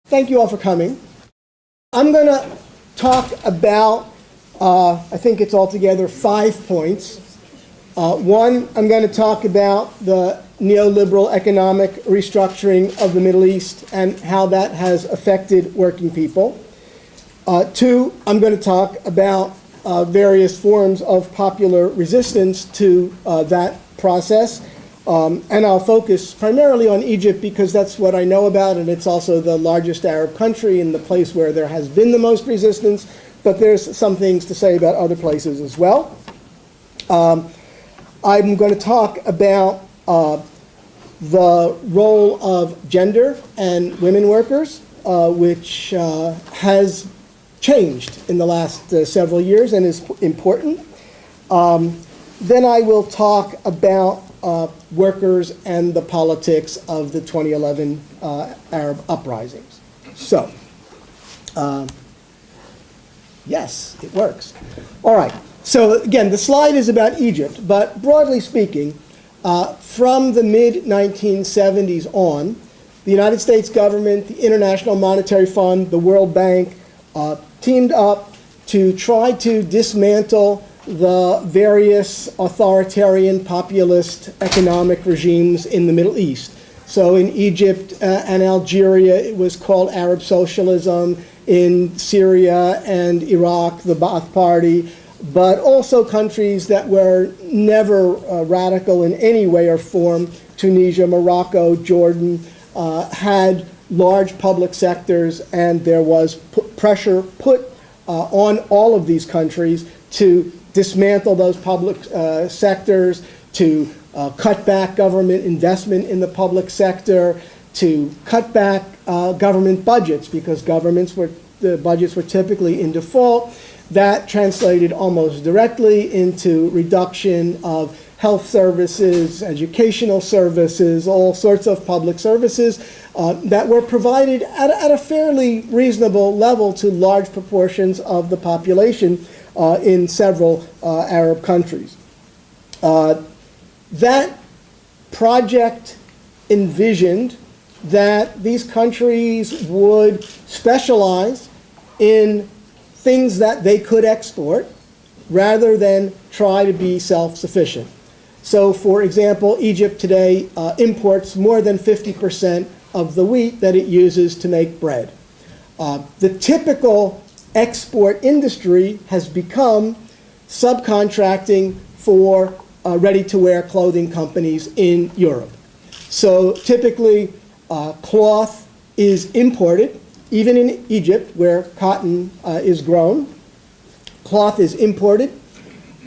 Thank you all for coming. I'm going to talk about, I think it's altogether 5 points. One, I'm going to talk about the neoliberal economic restructuring of the Middle East and how that has affected working people. Two, I'm going to talk about various forms of popular resistance to that process. And I'll focus primarily on Egypt because that's what I know about, and it's also the largest Arab country and the place where there has been the most resistance. But there's some things to say about other places as well. I'm going to talk about the role of gender and women workers, which has changed in the last several years and is important. Then I will talk about workers and the politics of the 2011 Arab uprisings. So, yes, it works. All right. So again, the slide is about Egypt, but broadly speaking, from the mid-1970s on, the United States government, the International Monetary Fund, the World Bank teamed up to try to dismantle the various authoritarian populist economic regimes in the Middle East. So in Egypt and Algeria, it was called Arab socialism. In Syria and Iraq, the Ba'ath Party, but also countries that were never radical in any way or form. Tunisia, Morocco, Jordan had large public sectors, and there was pressure put on all of these countries to dismantle those public sectors, to cut back government investment in the public sector, to cut back government budgets, because the budgets were typically in default. That translated almost directly into reduction of health services, educational services, all sorts of public services that were provided at a fairly reasonable level to large proportions of the population in several Arab countries. That project envisioned that these countries would specialize in things that they could export rather than try to be self-sufficient. So, for example, Egypt today imports more than 50% of the wheat that it uses to make bread. The typical export industry has become subcontracting for ready-to-wear clothing companies in Europe. So typically, cloth is imported. Even in Egypt, where cotton is grown, cloth is imported.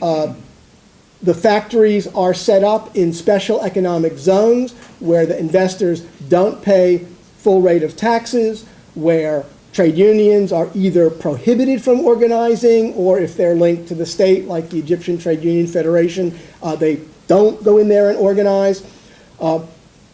The factories are set up in special economic zones where the investors don't pay full rate of taxes, where trade unions are either prohibited from organizing, or if they're linked to the state, like the Egyptian Trade Union Federation, they don't go in there and organize.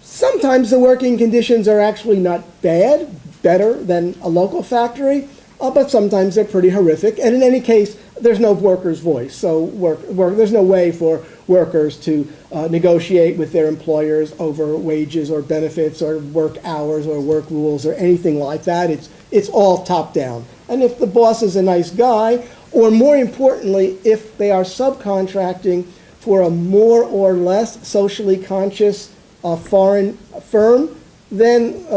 Sometimes the working conditions are actually not bad, better than a local factory, but sometimes they're pretty horrific. And in any case, there's no workers' voice. So there's no way for workers to negotiate with their employers over wages or benefits or work hours or work rules or anything like that. It's all top down. And if the boss is a nice guy, or more importantly, if they are subcontracting for a more or less socially conscious foreign firm, then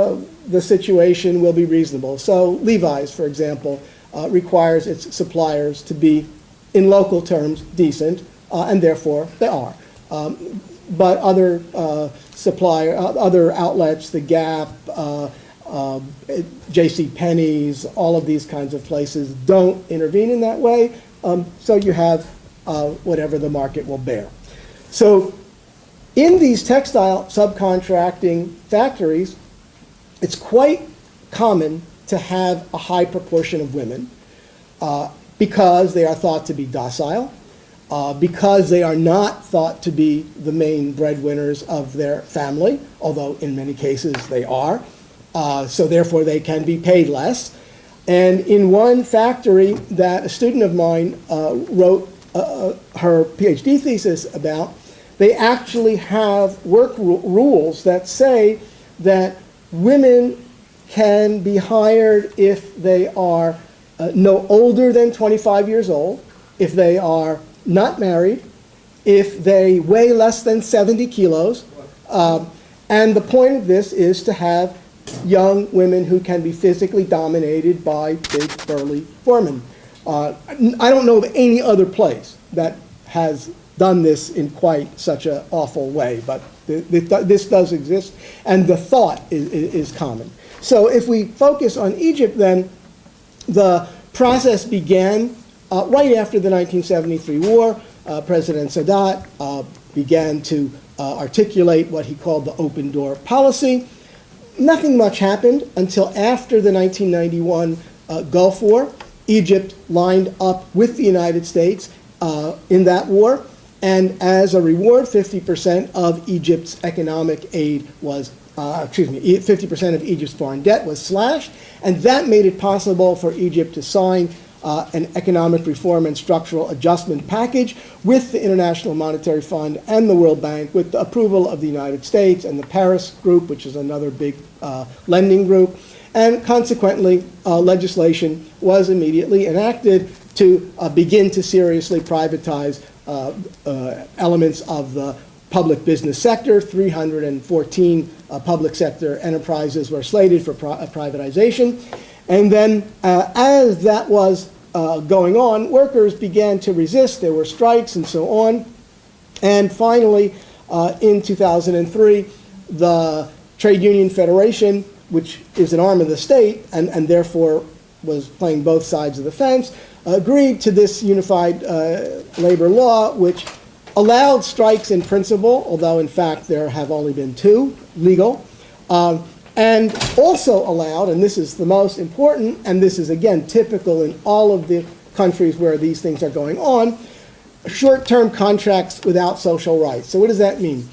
the situation will be reasonable. So Levi's, for example, requires its suppliers to be, in local terms, decent, and therefore they are. But other other outlets, the Gap, J.C. Penney's, all of these kinds of places don't intervene in that way. So you have whatever the market will bear. So in these textile subcontracting factories, it's quite common to have a high proportion of women because they are thought to be docile, because they are not thought to be the main breadwinners of their family, although in many cases they are. So therefore they can be paid less. And in one factory that a student of mine wrote her PhD thesis about, they actually have work rules that say that women can be hired if they are no older than 25 years old, if they are not married, if they weigh less than 70 kilos. And the point of this is to have young women who can be physically dominated by big, burly foremen. I don't know of any other place that has done this in quite such an awful way, but this does exist, and the thought is common. So if we focus on Egypt, then the process began right after the 1973 war. President Sadat began to articulate what he called the open door policy. Nothing much happened until after the 1991 Gulf War. Egypt lined up with the United States in that war, and as a reward, 50% of Egypt's economic aid was, 50% of Egypt's foreign debt was slashed, and that made it possible for Egypt to sign an economic reform and structural adjustment package with the International Monetary Fund and the World Bank, with the approval of the United States and the Paris Group, which is another big lending group. And consequently, legislation was immediately enacted to begin to seriously privatize elements of the public business sector. 314 public sector enterprises were slated for privatization. And then as that was going on, workers began to resist. There were strikes and so on. And finally, in 2003, the Trade Union Federation, which is an arm of the state and therefore was playing both sides of the fence, agreed to this unified labor law, which allowed strikes in principle, although in fact there have only been 2 legal, and also allowed, and this is the most important, and this is again typical in all of the countries where these things are going on, short-term contracts without social rights. So what does that mean?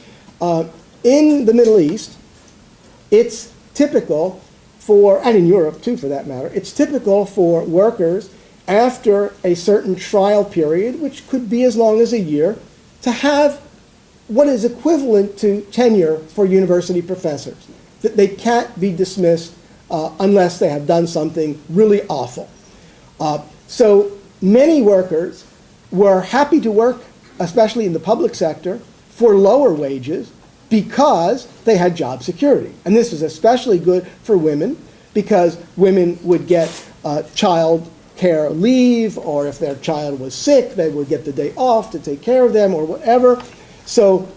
In the Middle East, it's typical for, and in Europe too for that matter, it's typical for workers after a certain trial period, which could be as long as a year, to have what is equivalent to tenure for university professors. That they can't be dismissed unless they have done something really awful. So many workers were happy to work, especially in the public sector, for lower wages because they had job security. And this was especially good for women because women would get child care leave, or if their child was sick, they would get the day off to take care of them or whatever. So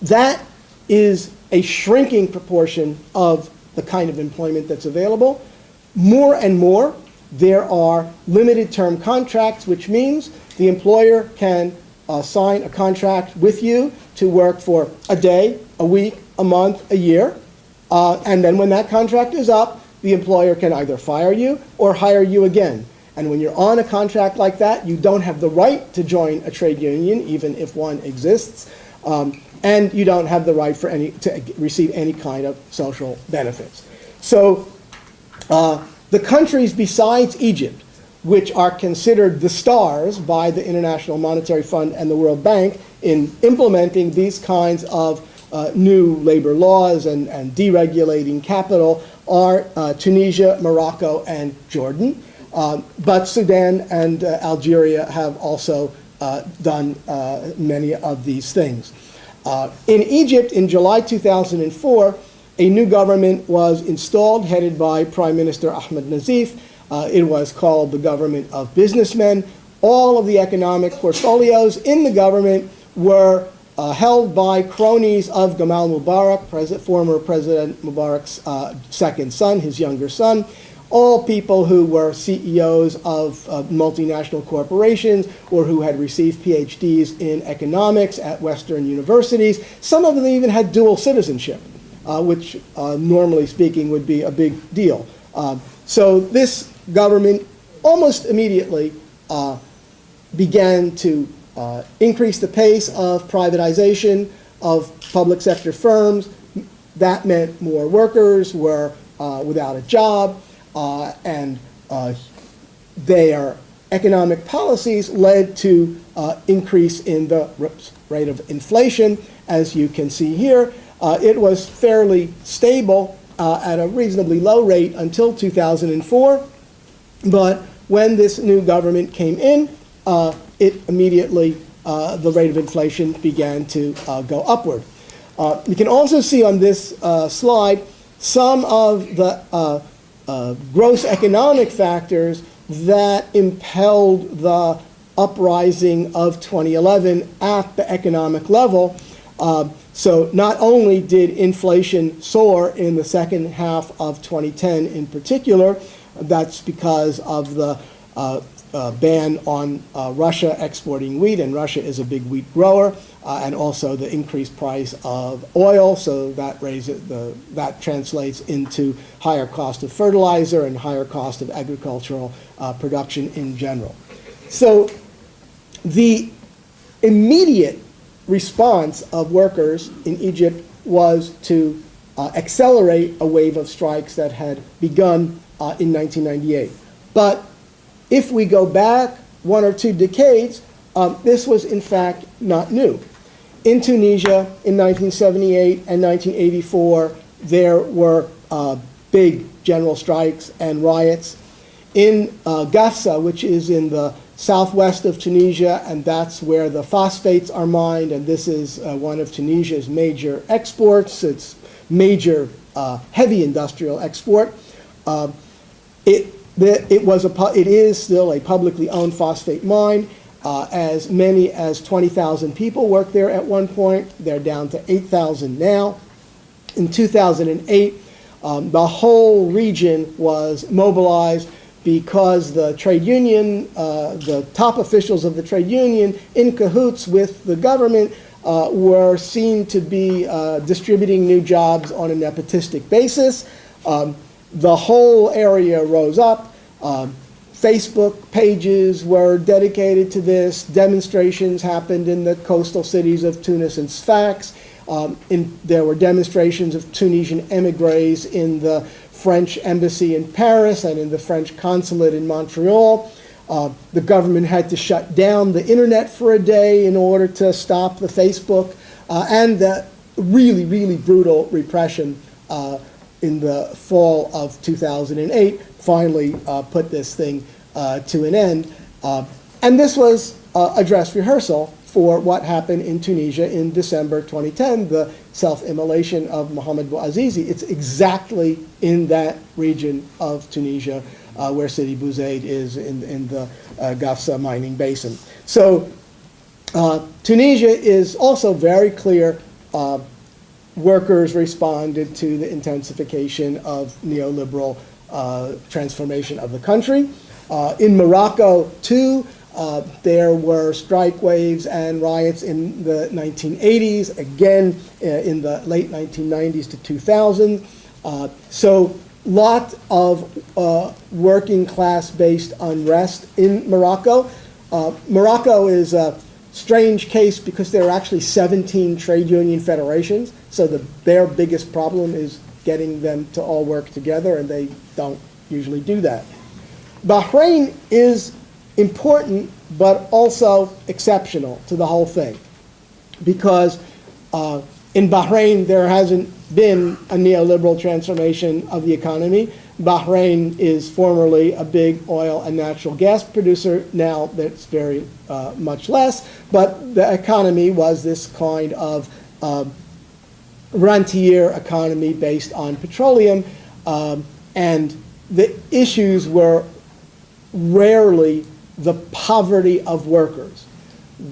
that is a shrinking proportion of the kind of employment that's available. More and more, there are limited term contracts, which means the employer can sign a contract with you to work for a day, a week, a month, a year. And then when that contract is up, the employer can either fire you or hire you again. And when you're on a contract like that, you don't have the right to join a trade union, even if one exists. And you don't have the right to receive any kind of social benefits. So the countries besides Egypt, which are considered the stars by the International Monetary Fund and the World Bank in implementing these kinds of new labor laws and deregulating capital, are Tunisia, Morocco, and Jordan. But Sudan and Algeria have also done many of these things. In Egypt, in July 2004, a new government was installed, headed by Prime Minister Ahmed Nazif. It was called the Government of Businessmen. All of the economic portfolios in the government were held by cronies of Gamal Mubarak, former President Mubarak's second son, his younger son. All people who were CEOs of multinational corporations or who had received PhDs in economics at Western universities. Some of them even had dual citizenship, which normally speaking would be a big deal. So this government almost immediately began to increase the pace of privatization of public sector firms. That meant more workers were without a job. And their economic policies led to increase in the rate of inflation. As you can see here, it was fairly stable at a reasonably low rate until 2004. But when this new government came in, it immediately, the rate of inflation began to go upward. You can also see on this slide some of the gross economic factors that impelled the uprising of 2011 at the economic level. So not only did inflation soar in the second half of 2010 in particular, that's because of the ban on Russia exporting wheat, and Russia is a big wheat grower, and also the increased price of oil, so that translates into higher cost of fertilizer and higher cost of agricultural production in general. So the immediate response of workers in Egypt was to accelerate a wave of strikes that had begun in 1998. But if we go back one or two decades, this was in fact not new. In Tunisia in 1978 and 1984, there were big general strikes and riots. In Gafsa, which is in the southwest of Tunisia, and that's where the phosphates are mined, and this is one of Tunisia's major exports. It's major heavy industrial export. It is still a publicly owned phosphate mine. As many as 20,000 people worked there at one point. They're down to 8,000 now. In 2008, the whole region was mobilized because the trade union, the top officials of the trade union, in cahoots with the government, were seen to be distributing new jobs on a nepotistic basis. The whole area rose up. Facebook pages were dedicated to this. Demonstrations happened in the coastal cities of Tunis and Sfax. There were demonstrations of Tunisian emigres in the French embassy in Paris and in the French consulate in Montreal. The government had to shut down the internet for a day in order to stop the Facebook, and the really, really brutal repression in the fall of 2008 finally put this thing to an end. And this was a dress rehearsal for what happened in Tunisia in December 2010, the self-immolation of Mohamed Bouazizi. It's exactly in that region of Tunisia where Sidi Bouzid is in the Gafsa mining basin. So Tunisia is also very clear. Workers responded to the intensification of neoliberal transformation of the country. In Morocco, too, there were strike waves and riots in the 1980s, again in the late 1990s to 2000. So lot of working class-based unrest in Morocco. Morocco is a strange case because there are actually 17 trade union federations, so their biggest problem is getting them to all work together, and they don't usually do that. Bahrain is important, but also exceptional to the whole thing, because in Bahrain there hasn't been a neoliberal transformation of the economy. Bahrain is formerly a big oil and natural gas producer. Now that's very much less, but the economy was this kind of rentier economy based on petroleum, and the issues were rarely the poverty of workers.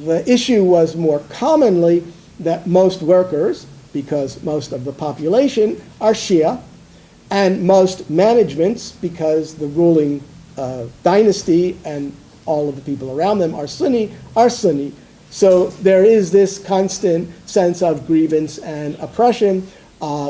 The issue was more commonly that most workers, because most of the population are Shia, and most managements, because the ruling dynasty and all of the people around them are Sunni. So there is this constant sense of grievance and oppression,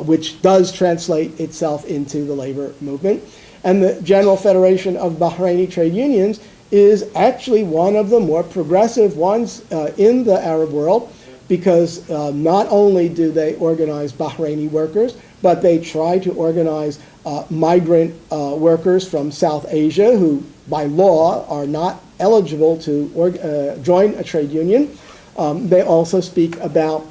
which does translate itself into the labor movement. And the General Federation of Bahraini Trade Unions is actually one of the more progressive ones in the Arab world, because not only do they organize Bahraini workers, but they try to organize migrant workers from South Asia who, by law, are not eligible to join a trade union. They also speak about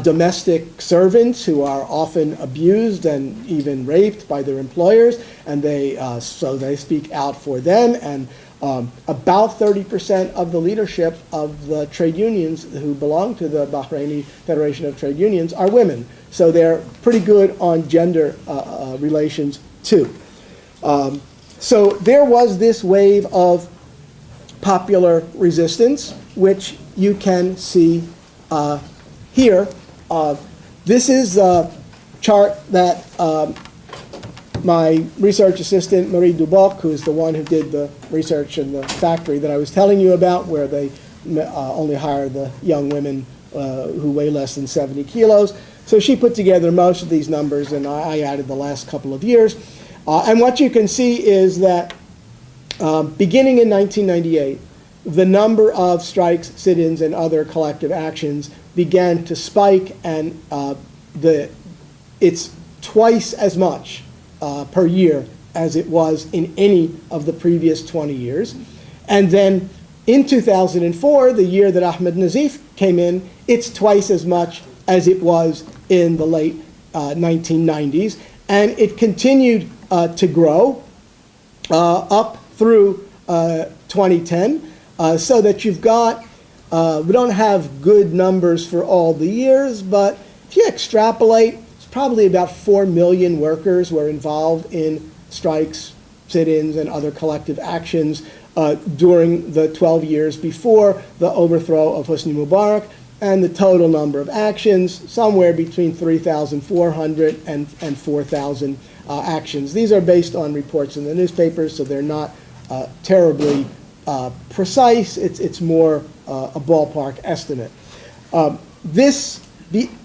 domestic servants who are often abused and even raped by their employers, and so they speak out for them. And about 30% of the leadership of the trade unions who belong to the Bahraini Federation of Trade Unions are women. So they're pretty good on gender relations too. So there was this wave of popular resistance, which you can see here. This is a chart that my research assistant, Marie Duboc, who is the one who did the research in the factory that I was telling you about, where they only hire the young women who weigh less than 70 kilos. So she put together most of these numbers, and I added the last couple of years. And what you can see is that beginning in 1998, the number of strikes, sit-ins, and other collective actions began to spike, and it's twice as much per year as it was in any of the previous 20 years. And then in 2004, the year that Ahmed Nazif came in, it's twice as much as it was in the late 1990s. And it continued to grow up through 2010, so that you've got, we don't have good numbers for all the years, but if you extrapolate, it's probably about 4 million workers were involved in strikes, sit-ins, and other collective actions during the 12 years before the overthrow of Hosni Mubarak, and the total number of actions, somewhere between 3,400 and 4,000 actions. These are based on reports in the newspapers, so they're not terribly precise. It's more a ballpark estimate. This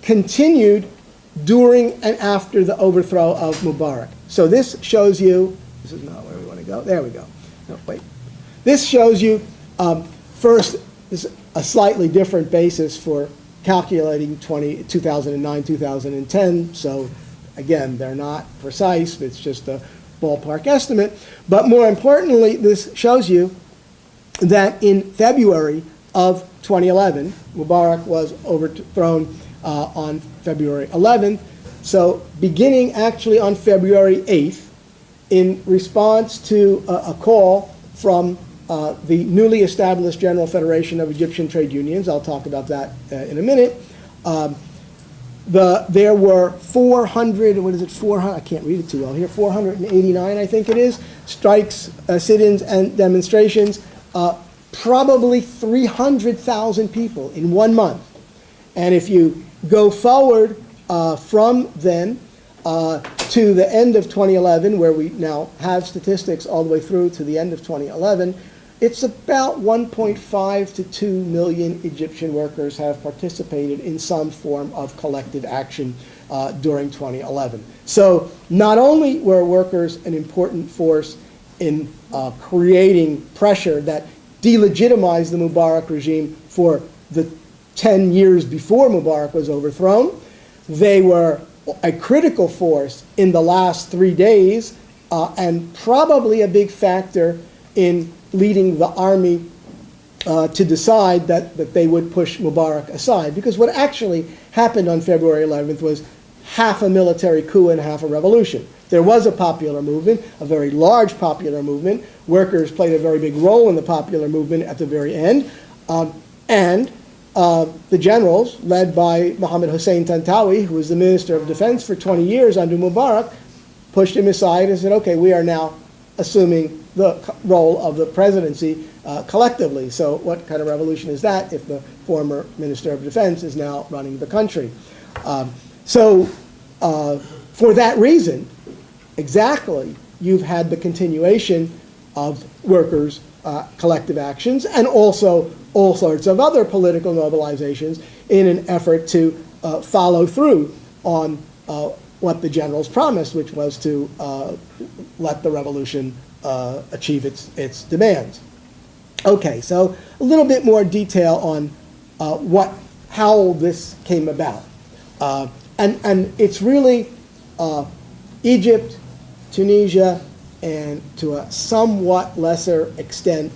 continued during and after the overthrow of Mubarak. So this shows you, this is not where we want to go. There we go. No, wait. This shows you, first, this is a slightly different basis for calculating 2009, 2010. So again, they're not precise. It's just a ballpark estimate. But more importantly, this shows you that in February of 2011, Mubarak was overthrown on February 11th. So beginning actually on February 8th, in response to a call from the newly established General Federation of Egyptian Trade Unions, I'll talk about that in a minute, there were 400, what is it, 400, I can't read it too well here, 489, I think it is, strikes, sit-ins, and demonstrations, probably 300,000 people in 1 month. And if you go forward from then to the end of 2011, where we now have statistics all the way through to the end of 2011, it's about 1.5 to 2 million Egyptian workers have participated in some form of collective action during 2011. So not only were workers an important force in creating pressure that delegitimized the Mubarak regime for the 10 years before Mubarak was overthrown, they were a critical force in the last 3 days and probably a big factor in leading the army to decide that they would push Mubarak aside. Because what actually happened on February 11th was half a military coup and half a revolution. There was a popular movement, a very large popular movement. Workers played a very big role in the popular movement at the very end. And the generals, led by Mohammed Hussein Tantawi, who was the Minister of Defense for 20 years under Mubarak, pushed him aside and said, okay, we are now assuming the role of the presidency collectively. So what kind of revolution is that if the former Minister of Defense is now running the country? So for that reason, exactly, you've had the continuation of workers' collective actions and also all sorts of other political mobilizations in an effort to follow through on what the generals promised, which was to let the revolution achieve its demands. Okay, so a little bit more detail on how this came about. And it's really Egypt, Tunisia, and to a somewhat lesser extent,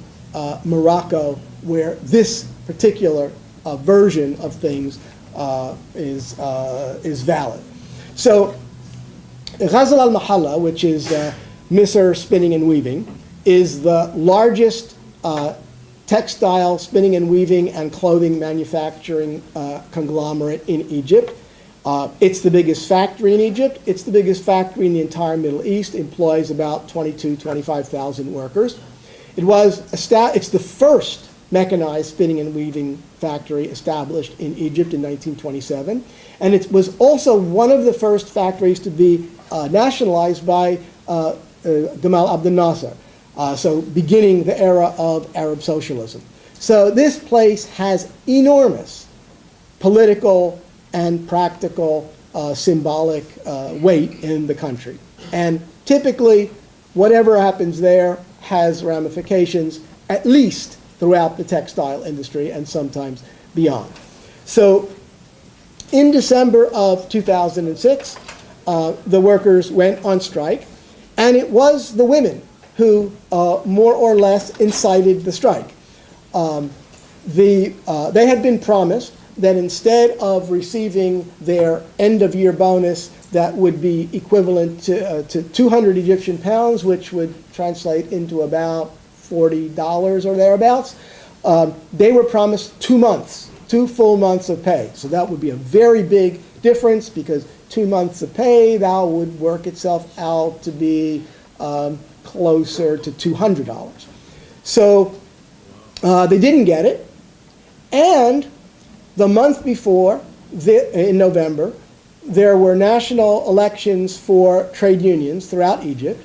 Morocco, where this particular version of things is valid. So Ghazal al-Mahalla, which is Misr Spinning and Weaving, is the largest textile spinning and weaving and clothing manufacturing conglomerate in Egypt. It's the biggest factory in Egypt. It's the biggest factory in the entire Middle East, employs about 25,000 workers. It's the first mechanized spinning and weaving factory established in Egypt in 1927. And it was also one of the first factories to be nationalized by Gamal Abdel Nasser, so beginning the era of Arab socialism. So this place has enormous political and practical symbolic weight in the country. And typically, whatever happens there has ramifications, at least throughout the textile industry and sometimes beyond. So in December of 2006, the workers went on strike, and it was the women who more or less incited the strike. They had been promised that instead of receiving their end-of-year bonus that would be equivalent to 200 Egyptian pounds, which would translate into about $40 or thereabouts, they were promised 2 months, 2 full months of pay. So that would be a very big difference, because 2 months of pay, that would work itself out to be closer to $200. So they didn't get it. And the month before, in November, there were national elections for trade unions throughout Egypt,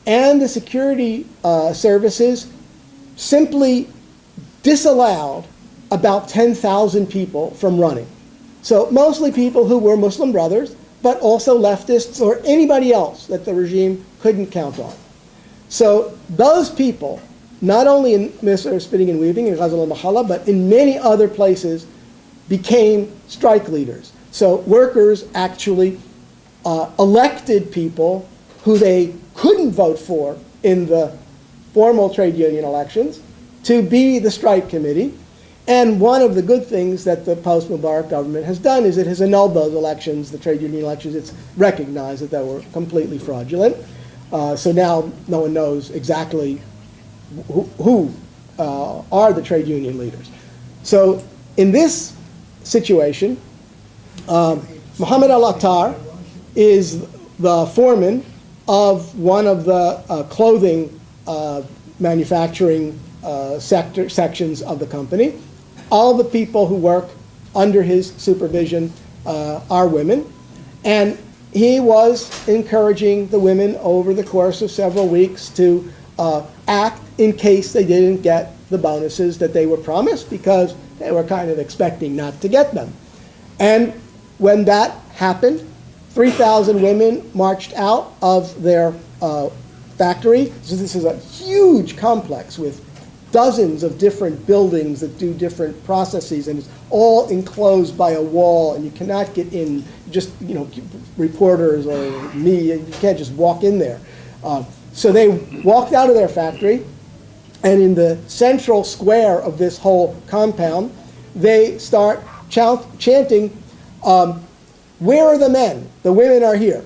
and the security services simply disallowed about 10,000 people from running. So mostly people who were Muslim Brothers, but also leftists or anybody else that the regime couldn't count on. So those people, not only in Misr Spinning and Weaving, in Ghazal al-Mahalla, but in many other places, became strike leaders. So workers actually elected people who they couldn't vote for in the formal trade union elections to be the strike committee. And one of the good things that the post-Mubarak government has done is it has annulled those elections, the trade union elections. It's recognized that they were completely fraudulent. So now no one knows exactly who are the trade union leaders. So in this situation, Mohammed al-Attar is the foreman of one of the clothing manufacturing sections of the company. All the people who work under his supervision are women. And he was encouraging the women over the course of several weeks to act in case they didn't get the bonuses that they were promised, because they were kind of expecting not to get them. And when that happened, 3,000 women marched out of their factory. So this is a huge complex with dozens of different buildings that do different processes, and it's all enclosed by a wall, and you cannot get in, just, reporters or me, you can't just walk in there. So they walked out of their factory, and in the central square of this whole compound, they start chanting, "Where are the men? The women are here."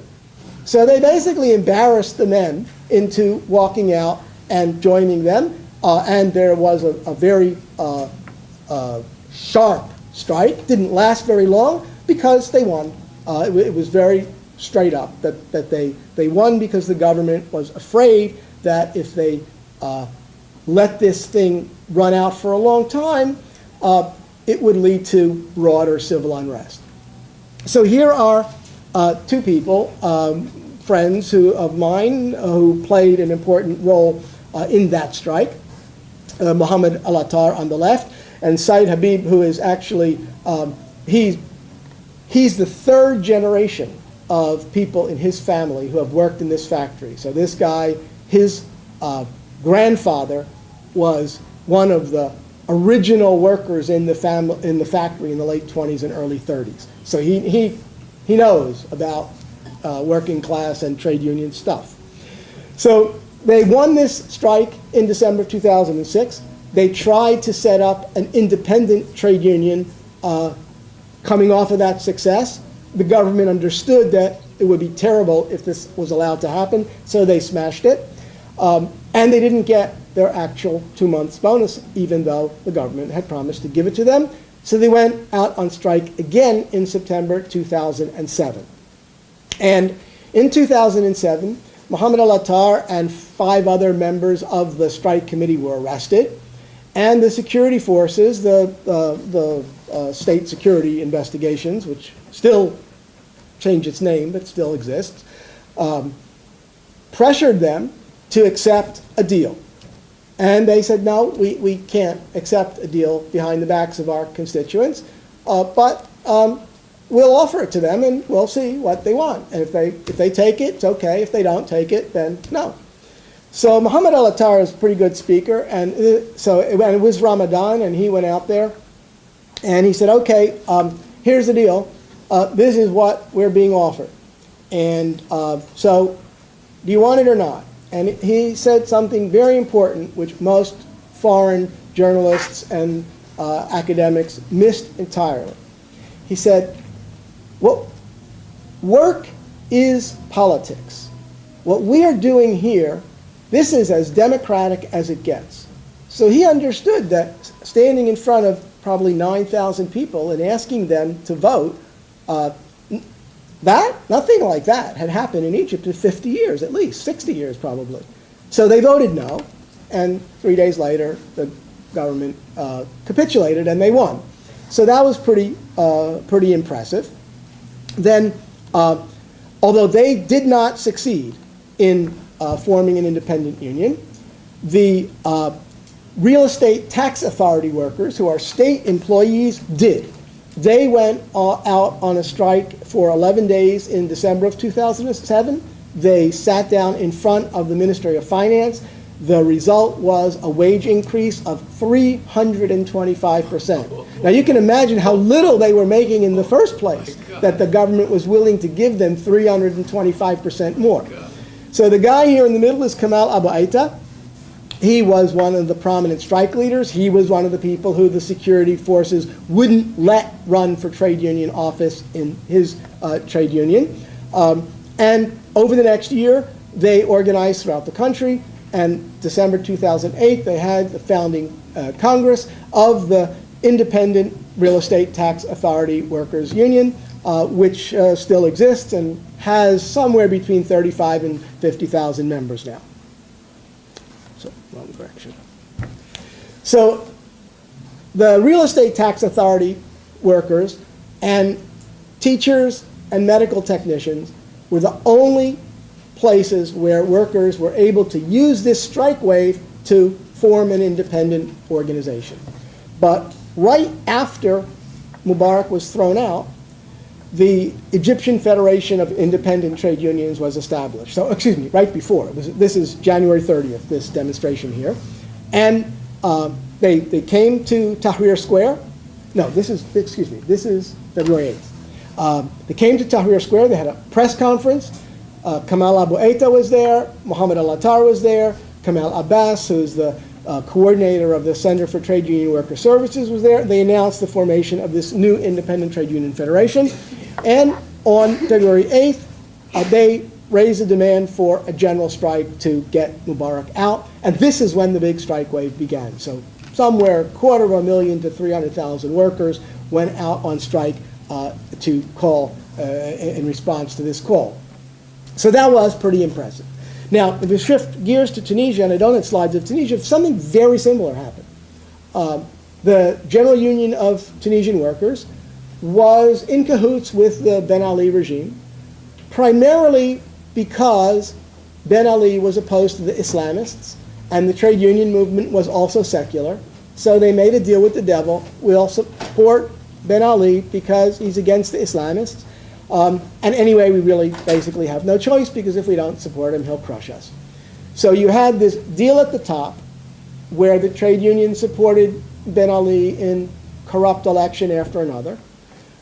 So they basically embarrassed the men into walking out and joining them. And there was a very sharp strike. Didn't last very long because they won. It was very straight up that they won, because the government was afraid that if they let this thing run out for a long time, it would lead to broader civil unrest. So here are two people, friends of mine, who played an important role in that strike. Mohammed al-Attar on the left, and Said Habib, who is actually, he's the third generation of people in his family who have worked in this factory. So this guy, his grandfather was one of the original workers in the factory in the late 20s and early 30s. So he knows about working class and trade union stuff. So they won this strike in December 2006. They tried to set up an independent trade union coming off of that success. The government understood that it would be terrible if this was allowed to happen, so they smashed it. And they didn't get their actual 2 months bonus, even though the government had promised to give it to them. So they went out on strike again in September 2007. And in 2007, Mohammed al-Attar and 5 other members of the strike committee were arrested. And the security forces, the state security investigations, which still changed its name but still exists, pressured them to accept a deal. And they said, no, we can't accept a deal behind the backs of our constituents, but we'll offer it to them and we'll see what they want. And if they take it, it's okay. If they don't take it, then no. So Mohammed al-Attar is a pretty good speaker, and it was Ramadan, and he went out there, and he said, okay, here's the deal. This is what we're being offered. And so do you want it or not? And he said something very important, which most foreign journalists and academics missed entirely. He said, well, work is politics. What we are doing here, this is as democratic as it gets. So he understood that standing in front of probably 9,000 people and asking them to vote, nothing like that had happened in Egypt in 50 years, at least 60 years probably. So they voted no, and 3 days later the government capitulated and they won. So that was pretty impressive. Then, although they did not succeed in forming an independent union, the real estate tax authority workers, who are state employees, did. They went out on a strike for 11 days in December of 2007. They sat down in front of the Ministry of Finance. The result was a wage increase of 325%. Now you can imagine how little they were making in the first place, that the government was willing to give them 325% more. So the guy here in the middle is Kamal Abu Aita. He was one of the prominent strike leaders. He was one of the people who the security forces wouldn't let run for trade union office in his trade union. And over the next year, they organized throughout the country. And December 2008, they had the founding Congress of the Independent Real Estate Tax Authority Workers Union, which still exists and has somewhere between 35 and 50,000 members now. So, wrong direction. So, the Real Estate Tax Authority workers and teachers and medical technicians were the only places where workers were able to use this strike wave to form an independent organization. But right after Mubarak was thrown out, the Egyptian Federation of Independent Trade Unions was established. So, excuse me, right before. This is January 30th, this demonstration here. And they came to Tahrir Square. No, this is February 8th. They came to Tahrir Square. They had a press conference. Kamal Abu Aita was there. Mohammed al-Attar was there. Kamal Abbas, who's the coordinator of the Center for Trade Union Worker Services, was there. They announced the formation of this new Independent Trade Union Federation. And on February 8th, they raised a demand for a general strike to get Mubarak out. And this is when the big strike wave began. So somewhere 250,000 to 300,000 workers went out on strike to call in response to this call. So that was pretty impressive. Now, if we shift gears to Tunisia, and I don't have slides of Tunisia, something very similar happened. The General Union of Tunisian Workers was in cahoots with the Ben Ali regime, primarily because Ben Ali was opposed to the Islamists, and the trade union movement was also secular. So they made a deal with the devil. We'll support Ben Ali because he's against the Islamists. And anyway, we really basically have no choice, because if we don't support him, he'll crush us. So you had this deal at the top where the trade union supported Ben Ali in corrupt election after another.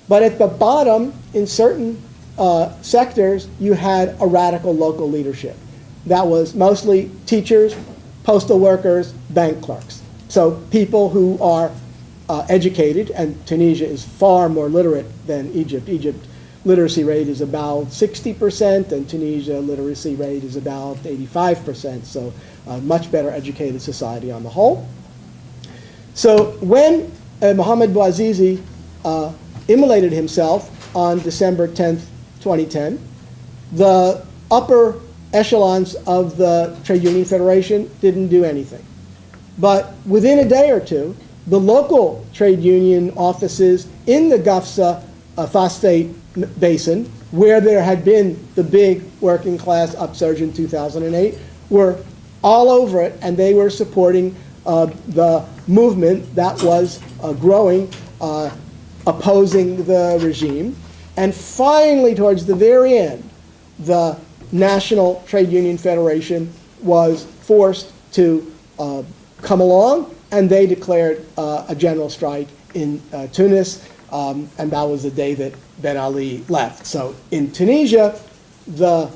But at the bottom, in certain sectors, you had a radical local leadership. That was mostly teachers, postal workers, bank clerks. So people who are educated, and Tunisia is far more literate than Egypt. Egypt literacy rate is about 60%, and Tunisia literacy rate is about 85%, so a much better educated society on the whole. So when Mohammed Bouazizi immolated himself on December 10th, 2010, the upper echelons of the Trade Union Federation didn't do anything. But within a day or two, the local trade union offices in the Gafsa phosphate basin, where there had been the big working class upsurge in 2008, were all over it, and they were supporting the movement that was growing, opposing the regime. And finally, towards the very end, the National Trade Union Federation was forced to come along, and they declared a general strike in Tunis, and that was the day that Ben Ali left. So in Tunisia, the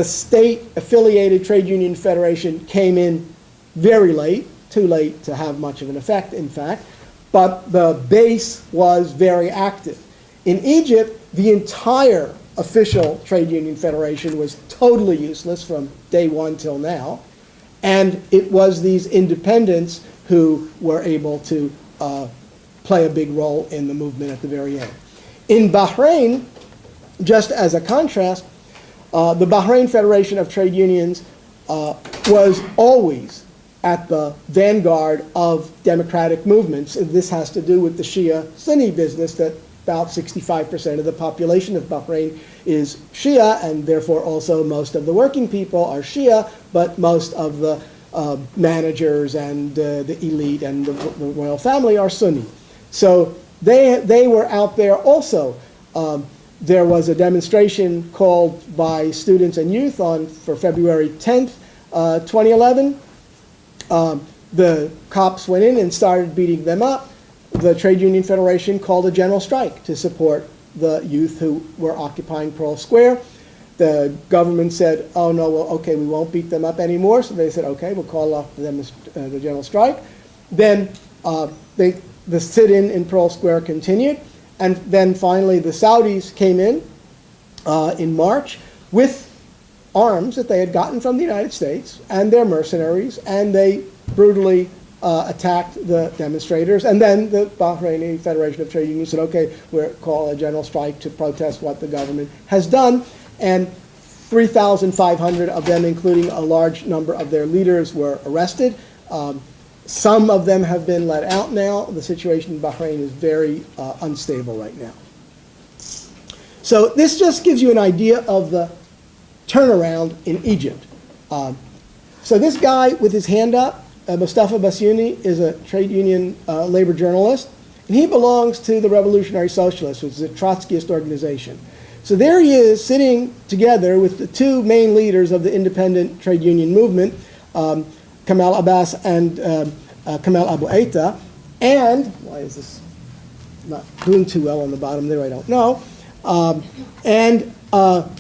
state-affiliated trade union federation came in very late, too late to have much of an effect, in fact, but the base was very active. In Egypt, the entire official trade union federation was totally useless from day one till now, and it was these independents who were able to play a big role in the movement at the very end. In Bahrain, just as a contrast, the Bahrain Federation of Trade Unions was always at the vanguard of democratic movements, and this has to do with the Shia-Sunni business, that about 65% of the population of Bahrain is Shia, and therefore also most of the working people are Shia, but most of the managers and the elite and the royal family are Sunni. So they were out there also. There was a demonstration called by students and youth for February 10th, 2011. The cops went in and started beating them up. The Trade Union Federation called a general strike to support the youth who were occupying Pearl Square. The government said, oh no, well, okay, we won't beat them up anymore. So they said, okay, we'll call off the general strike. Then the sit-in in Pearl Square continued. And then finally the Saudis came in March with arms that they had gotten from the United States and their mercenaries, and they brutally attacked the demonstrators. And then the Bahraini Federation of Trade Unions said, okay, we'll call a general strike to protest what the government has done. And 3,500 of them, including a large number of their leaders, were arrested. Some of them have been let out now. The situation in Bahrain is very unstable right now. So this just gives you an idea of the turnaround in Egypt. So this guy with his hand up, Mustafa Basyouni, is a trade union labor journalist, and he belongs to the Revolutionary Socialists, which is a Trotskyist organization. So there he is sitting together with the two main leaders of the independent trade union movement, Kamal Abbas and Kamal Abu Aita, and, why is this not doing too well on the bottom there, I don't know, and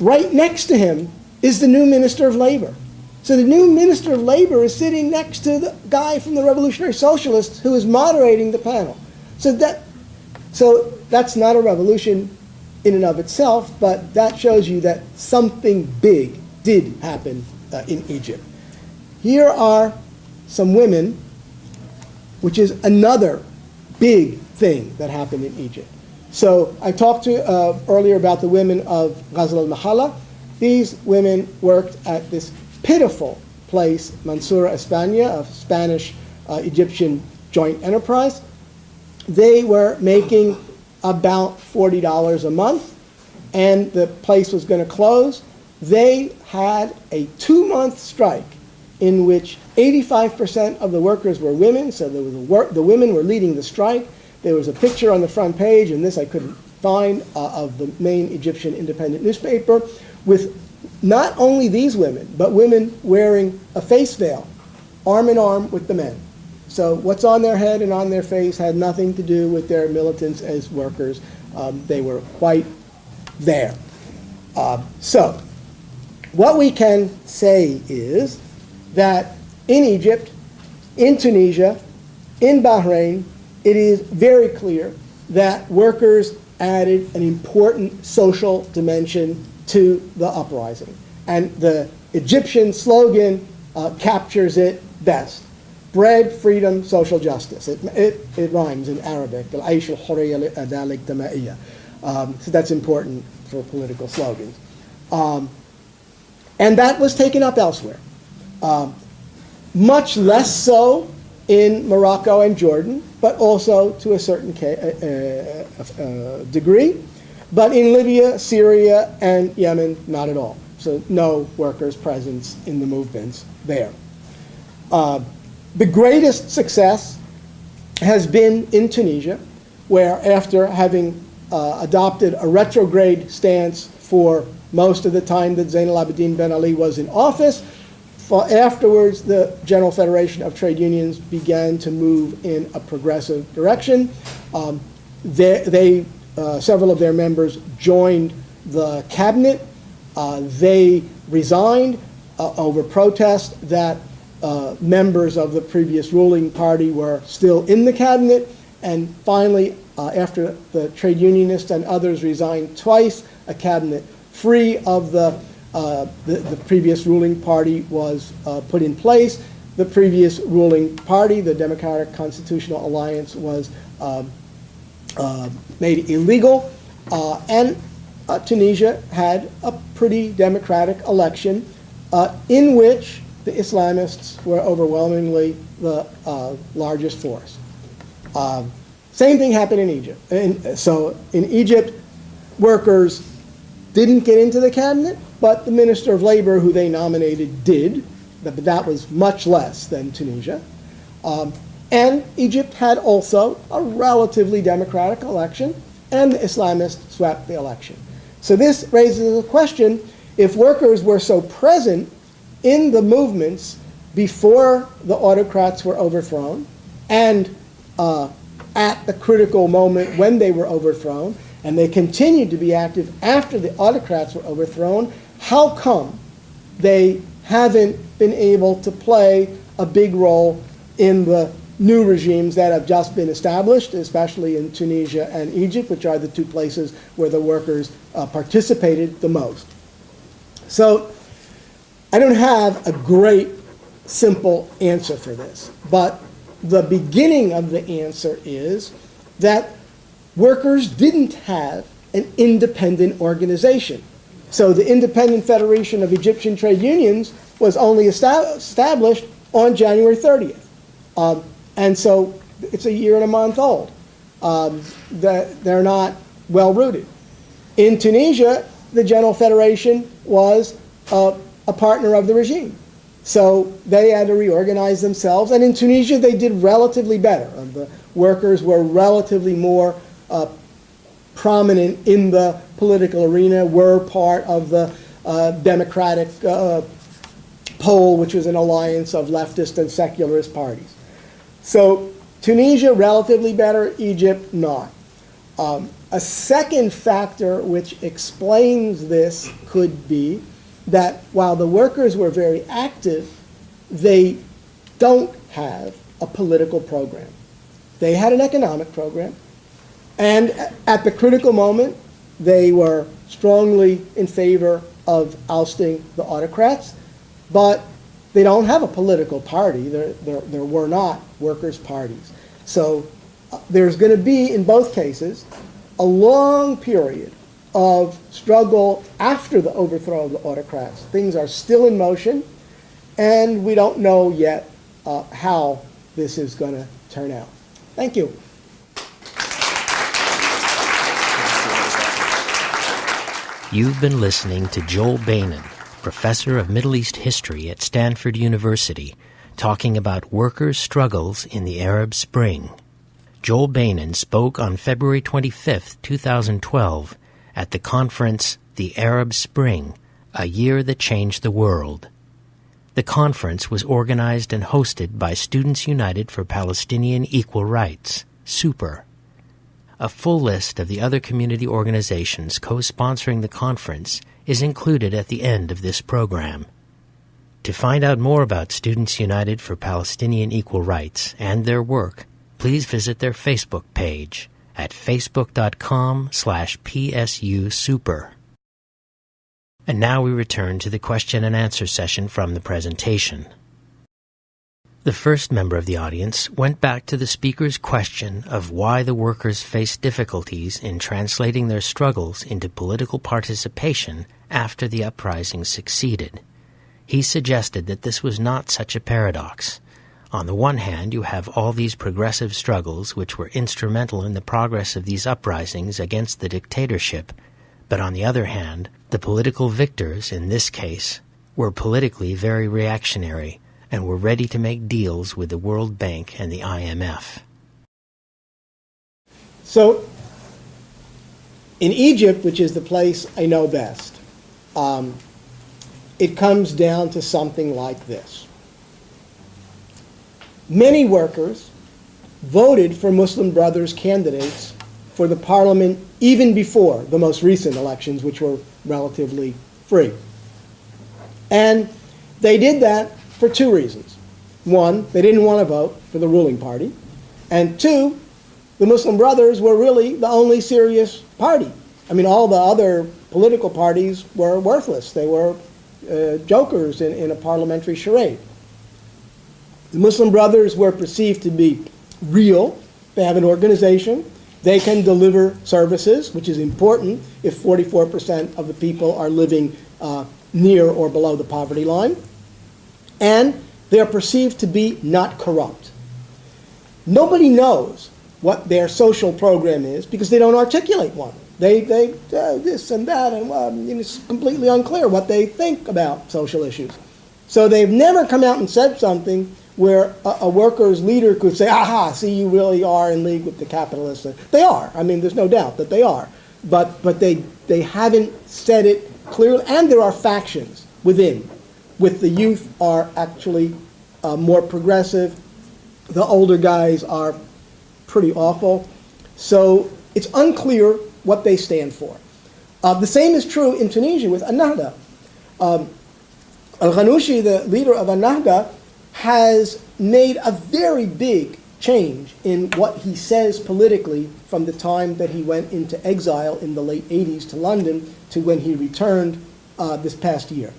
right next to him is the new Minister of Labor. So the new Minister of Labor is sitting next to the guy from the Revolutionary Socialists who is moderating the panel. So that's not a revolution in and of itself, but that shows you that something big did happen in Egypt. Here are some women, which is another big thing that happened in Egypt. So I talked to earlier about the women of Ghazal al-Mahala. These women worked at this pitiful place, Mansura España, a Spanish-Egyptian joint enterprise. They were making about $40 a month, and the place was going to close. They had a 2-month strike in which 85% of the workers were women, so there was the women were leading the strike. There was a picture on the front page, and this I couldn't find, of the main Egyptian independent newspaper, with not only these women, but women wearing a face veil, arm in arm with the men. So what's on their head and on their face had nothing to do with their militance as workers. They were quite there. So what we can say is that in Egypt, in Tunisia, in Bahrain, it is very clear that workers added an important social dimension to the uprising. And the Egyptian slogan captures it best. Bread, freedom, social justice. It rhymes in Arabic. So that's important for political slogans. And that was taken up elsewhere. Much less so in Morocco and Jordan, but also to a certain degree. But in Libya, Syria, and Yemen, not at all. So no workers' presence in the movements there. The greatest success has been in Tunisia, where after having adopted a retrograde stance for most of the time that Zain al-Abidin Ben Ali was in office, afterwards the General Federation of Trade Unions began to move in a progressive direction. Several of their members joined the cabinet. They resigned over protest that members of the previous ruling party were still in the cabinet. And finally, after the trade unionists and others resigned twice, a cabinet free of the previous ruling party was put in place. The previous ruling party, the Democratic Constitutional Alliance, was made illegal, and Tunisia had a pretty democratic election in which the Islamists were overwhelmingly the largest force. Same thing happened in Egypt. So in Egypt, workers didn't get into the cabinet, but the Minister of Labor, who they nominated, did. But that was much less than Tunisia. And Egypt had also a relatively democratic election, and the Islamists swept the election. So this raises a question: if workers were so present in the movements before the autocrats were overthrown, and at the critical moment when they were overthrown, and they continued to be active after the autocrats were overthrown, how come they haven't been able to play a big role in the new regimes that have just been established, especially in Tunisia and Egypt, which are the two places where the workers participated the most? So I don't have a great, simple answer for this, but the beginning of the answer is that workers didn't have an independent organization. So the Independent Federation of Egyptian Trade Unions was only established on January 30th. And so it's a year and a month old. They're not well rooted. In Tunisia, the General Federation was a partner of the regime. So they had to reorganize themselves. And in Tunisia, they did relatively better. The workers were relatively more prominent in the political arena, were part of the Democratic Pole, which was an alliance of leftist and secularist parties. So Tunisia, relatively better, Egypt, not. A second factor which explains this could be that while the workers were very active, they don't have a political program. They had an economic program, and at the critical moment, they were strongly in favor of ousting the autocrats, but they don't have a political party. There were not workers' parties. So there's going to be, in both cases, a long period of struggle after the overthrow of the autocrats. Things are still in motion, and we don't know yet how this is going to turn out. Thank you. You've been listening to Joel Beinin, professor of Middle East history at Stanford University, talking about workers' struggles in the Arab Spring. Joel Beinin spoke on February 25, 2012, at the conference The Arab Spring, A Year That Changed the World. The conference was organized and hosted by Students United for Palestinian Equal Rights, SUPER. A full list of the other community organizations co-sponsoring the conference is included at the end of this program. To find out more about Students United for Palestinian Equal Rights and their work, please visit their Facebook page at facebook.com/psusuper. And now we return to the question and answer session from the presentation. The first member of the audience went back to the speaker's question of why the workers faced difficulties in translating their struggles into political participation after the uprising succeeded. He suggested that this was not such a paradox. On the one hand, you have all these progressive struggles which were instrumental in the progress of these uprisings against the dictatorship, but on the other hand, the political victors, in this case, were politically very reactionary and were ready to make deals with the World Bank and the IMF. So, in Egypt, which is the place I know best, it comes down to something like this. Many workers voted for Muslim Brothers candidates for the parliament even before the most recent elections, which were relatively free. And they did that for two reasons. One, they didn't want to vote for the ruling party. And two, the Muslim Brothers were really the only serious party. I mean, all the other political parties were worthless. They were jokers in a parliamentary charade. The Muslim Brothers were perceived to be real. They have an organization. They can deliver services, which is important if 44% of the people are living near or below the poverty line. And they are perceived to be not corrupt. Nobody knows what their social program is because they don't articulate one. They this and that, and it's completely unclear what they think about social issues. So they've never come out and said something where a workers' leader could say, aha, see, you really are in league with the capitalists. They are. I mean, there's no doubt that they are. But they haven't said it clearly, and there are factions within. With the youth are actually more progressive. The older guys are pretty awful. So it's unclear what they stand for. The same is true in Tunisia with Ennahda. Al-Ghanouchi, the leader of Ennahda, has made a very big change in what he says politically from the time that he went into exile in the late 80s to London to when he returned this past year.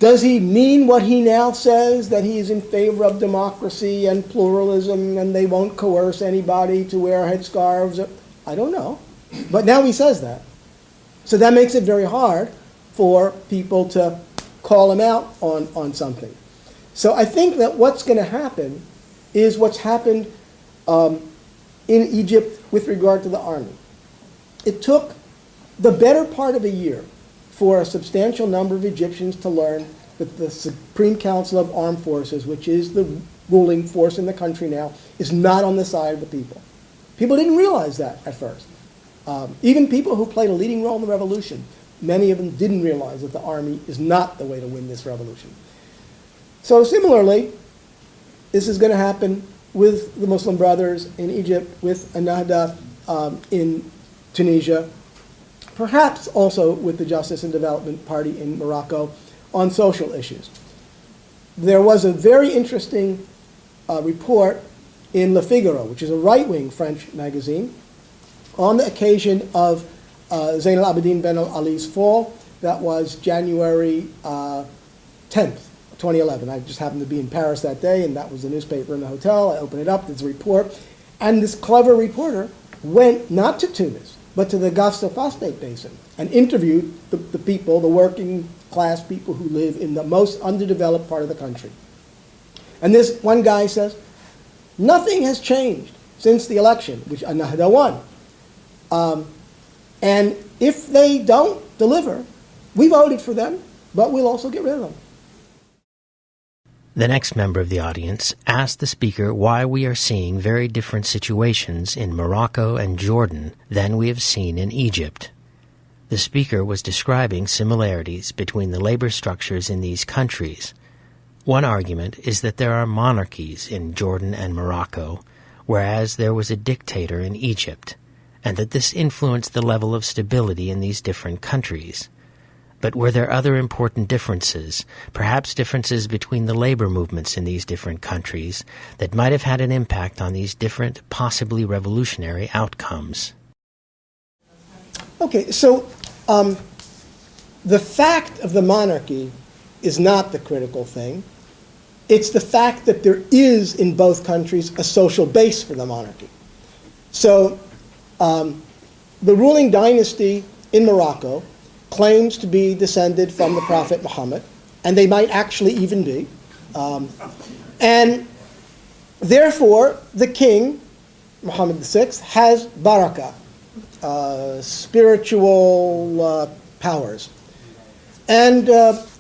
Does he mean what he now says, that he is in favor of democracy and pluralism and they won't coerce anybody to wear headscarves? I don't know. But now he says that. So that makes it very hard for people to call him out on something. So I think that what's going to happen is what's happened in Egypt with regard to the army. It took the better part of a year for a substantial number of Egyptians to learn that the Supreme Council of Armed Forces, which is the ruling force in the country now, is not on the side of the people. People didn't realize that at first. Even people who played a leading role in the revolution, many of them didn't realize that the army is not the way to win this revolution. So similarly, this is going to happen with the Muslim Brothers in Egypt, with Ennahda in Tunisia, perhaps also with the Justice and Development Party in Morocco on social issues. There was a very interesting report in Le Figaro, which is a right-wing French magazine, on the occasion of Zain al-Abidin Ben Ali's fall. That was January 10th, 2011. I just happened to be in Paris that day, and that was the newspaper in the hotel. I opened it up, there's a report. And this clever reporter went not to Tunis, but to the Gaf-Safastate Basin and interviewed the people, the working class people who live in the most underdeveloped part of the country. And this one guy says, nothing has changed since the election, which Ennahda won. And if they don't deliver, we voted for them, but we'll also get rid of them. The next member of the audience asked the speaker why we are seeing very different situations in Morocco and Jordan than we have seen in Egypt. The speaker was describing similarities between the labor structures in these countries. One argument is that there are monarchies in Jordan and Morocco, whereas there was a dictator in Egypt, and that this influenced the level of stability in these different countries. But were there other important differences, perhaps differences between the labor movements in these different countries, that might have had an impact on these different, possibly revolutionary outcomes? Okay, so the fact of the monarchy is not the critical thing. It's the fact that there is in both countries a social base for the monarchy. So the ruling dynasty in Morocco claims to be descended from the Prophet Muhammad, and they might actually even be. And therefore, the king, Muhammad VI, has barakah, spiritual powers. And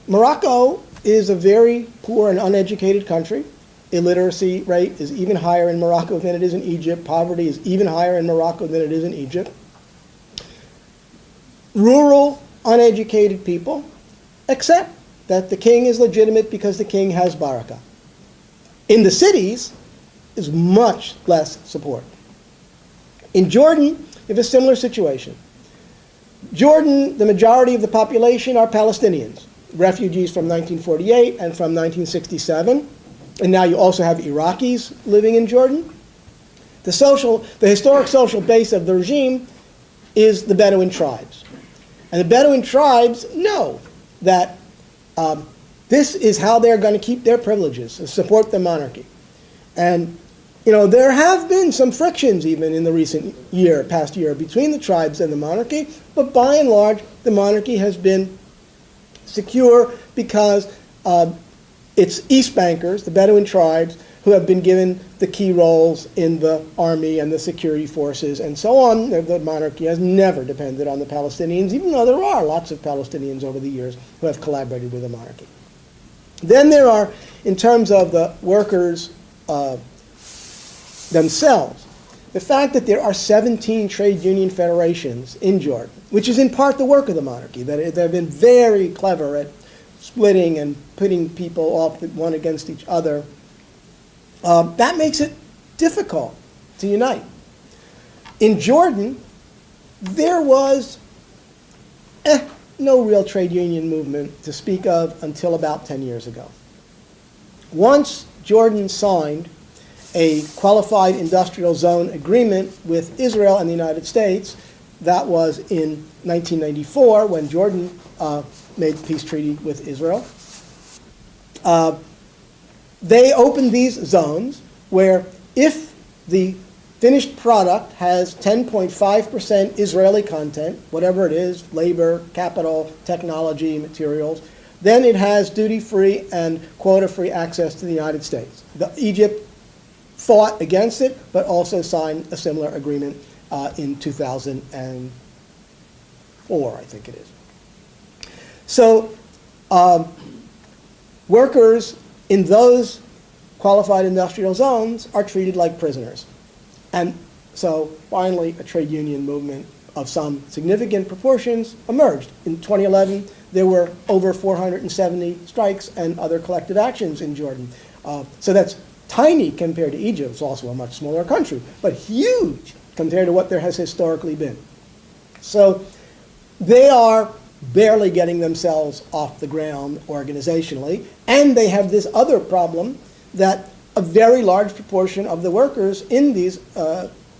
Morocco is a very poor and uneducated country. Illiteracy rate is even higher in Morocco than it is in Egypt. Poverty is even higher in Morocco than it is in Egypt. Rural, uneducated people accept that the king is legitimate because the king has barakah. In the cities, is much less support. In Jordan, you have a similar situation. Jordan, the majority of the population are Palestinians, refugees from 1948 and from 1967. And now you also have Iraqis living in Jordan. The historic social base of the regime is the Bedouin tribes. And the Bedouin tribes know that this is how they're going to keep their privileges and support the monarchy. And, you know, there have been some frictions even in the past year between the tribes and the monarchy, but by and large, the monarchy has been secure because it's East Bankers, the Bedouin tribes, who have been given the key roles in the army and the security forces and so on. The monarchy has never depended on the Palestinians, even though there are lots of Palestinians over the years who have collaborated with the monarchy. Then there are, in terms of the workers themselves, the fact that there are 17 trade union federations in Jordan, which is in part the work of the monarchy, that they've been very clever at splitting and putting people off one against each other. That makes it difficult to unite. In Jordan, there was no real trade union movement to speak of until about 10 years ago. Once Jordan signed a qualified industrial zone agreement with Israel and the United States, that was in 1994 when Jordan made a peace treaty with Israel. They opened these zones where if the finished product has 10.5% Israeli content, whatever it is, labor, capital, technology, materials, then it has duty-free and quota-free access to the United States. Egypt fought against it, but also signed a similar agreement in 2004, I think it is. So workers in those qualified industrial zones are treated like prisoners. And so finally a trade union movement of some significant proportions emerged. In 2011, there were over 470 strikes and other collective actions in Jordan. So that's tiny compared to Egypt. It's also a much smaller country, but huge compared to what there has historically been. So they are barely getting themselves off the ground organizationally, and they have this other problem that a very large proportion of the workers in these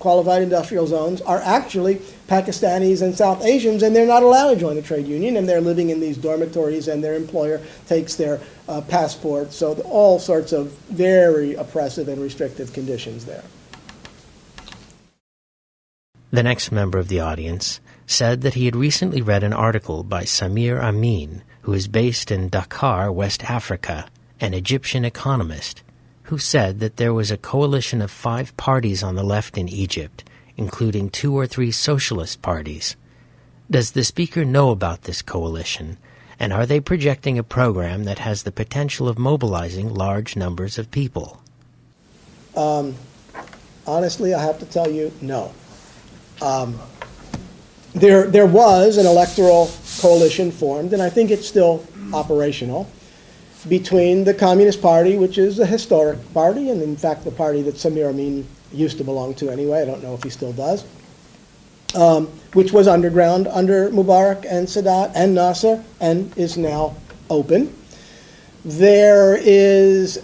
qualified industrial zones are actually Pakistanis and South Asians, and they're not allowed to join a trade union, and they're living in these dormitories, and their employer takes their passport. So all sorts of very oppressive and restrictive conditions there. The next member of the audience said that he had recently read an article by Samir Amin, who is based in Dakar, West Africa, an Egyptian economist, who said that there was a coalition of 5 parties on the left in Egypt, including 2 or 3 socialist parties. Does the speaker know about this coalition, and are they projecting a program that has the potential of mobilizing large numbers of people? Honestly, I have to tell you, no. There was an electoral coalition formed, and I think it's still operational, between the Communist Party, which is a historic party, and in fact the party that Samir Amin used to belong to anyway, I don't know if he still does, which was underground under Mubarak and Sadat and Nasser and is now open. There is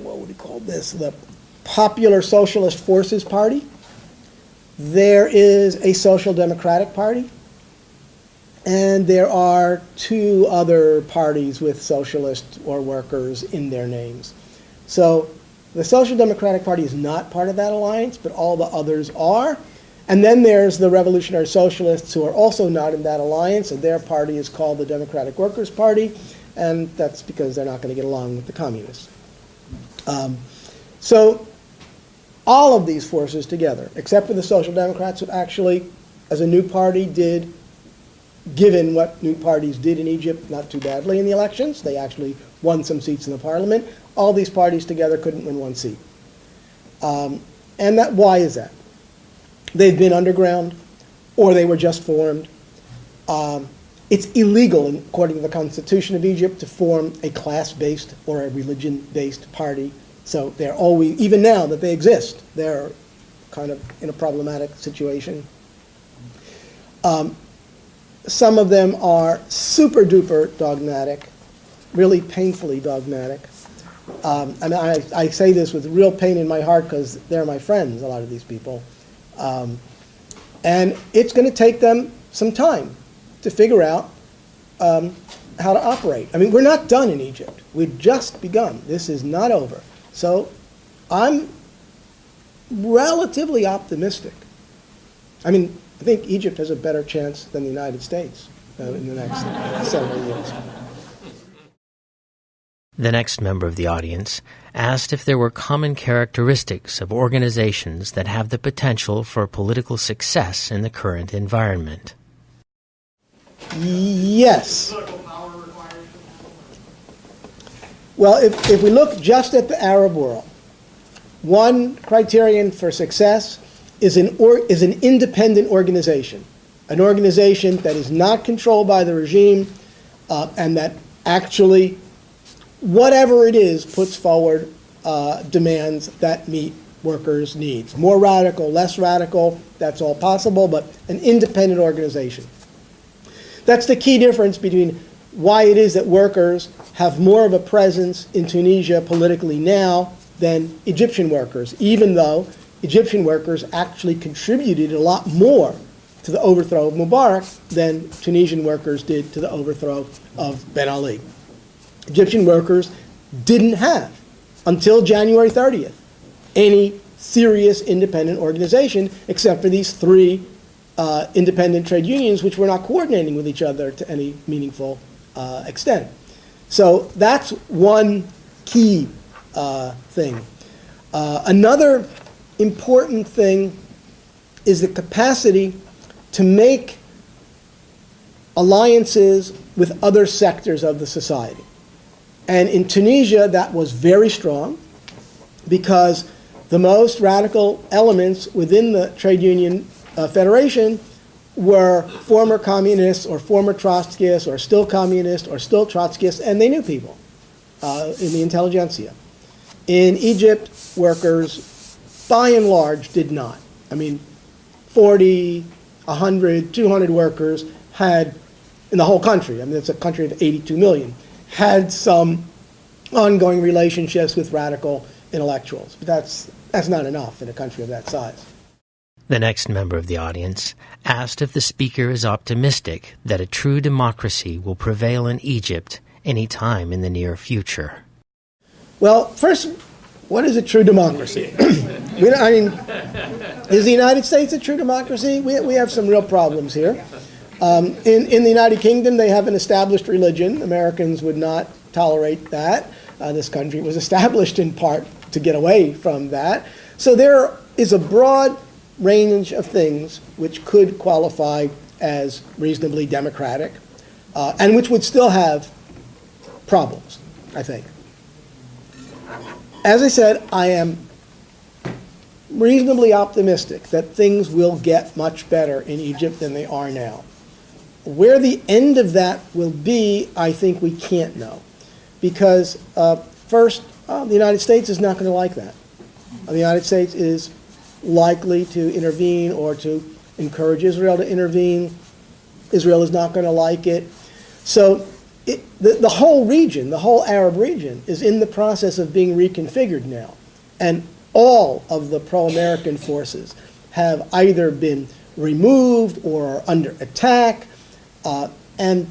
what would you call this? The Popular Socialist Forces Party. There is a Social Democratic Party. And there are two other parties with socialist or workers in their names. So the Social Democratic Party is not part of that alliance, but all the others are. And then there's the Revolutionary Socialists, who are also not in that alliance, and their party is called the Democratic Workers' Party, and that's because they're not going to get along with the communists. So all of these forces together, except for the Social Democrats, who actually, as a new party, did, given what new parties did in Egypt, not too badly in the elections. They actually won some seats in the parliament. All these parties together couldn't win one seat. And why is that? They've been underground, or they were just formed. It's illegal, according to the Constitution of Egypt, to form a class-based or a religion-based party. So they're always, even now that they exist, they're kind of in a problematic situation. Some of them are super-duper dogmatic, really painfully dogmatic. And I say this with real pain in my heart because they're my friends, a lot of these people. And it's going to take them some time to figure out how to operate. I mean, we're not done in Egypt. We've just begun. This is not over. So I'm relatively optimistic. I mean, I think Egypt has a better chance than the United States in the next several years. The next member of the audience asked if there were common characteristics of organizations that have the potential for political success in the current environment. Yes. Well, if we look just at the Arab world, one criterion for success is an independent organization, an organization that is not controlled by the regime and that actually, whatever it is, puts forward demands that meet workers' needs. More radical, less radical, that's all possible, but an independent organization. That's the key difference between why it is that workers have more of a presence in Tunisia politically now than Egyptian workers, even though Egyptian workers actually contributed a lot more to the overthrow of Mubarak than Tunisian workers did to the overthrow of Ben Ali. Egyptian workers didn't have, until January 30th, any serious independent organization except for these three independent trade unions, which were not coordinating with each other to any meaningful extent. So that's one key thing. Another important thing is the capacity to make alliances with other sectors of the society. And in Tunisia, that was very strong because the most radical elements within the trade union federation were former communists or former Trotskyists or still communists or still Trotskyists, and they knew people in the intelligentsia. In Egypt, workers, by and large, did not. I mean, 40, 100, 200 workers had, in the whole country, I mean, it's a country of 82 million, had some ongoing relationships with radical intellectuals. But that's not enough in a country of that size. The next member of the audience asked if the speaker is optimistic that a true democracy will prevail in Egypt any time in the near future. Well, first, what is a true democracy? I mean, is the United States a true democracy? We have some real problems here. In the United Kingdom, they have an established religion. Americans would not tolerate that. This country was established in part to get away from that. So there is a broad range of things which could qualify as reasonably democratic and which would still have problems, I think. As I said, I am reasonably optimistic that things will get much better in Egypt than they are now. Where the end of that will be, I think we can't know. Because first, the United States is not going to like that. The United States is likely to intervene or to encourage Israel to intervene. Israel is not going to like it. So the whole region, the whole Arab region, is in the process of being reconfigured now. And all of the pro-American forces have either been removed or are under attack. And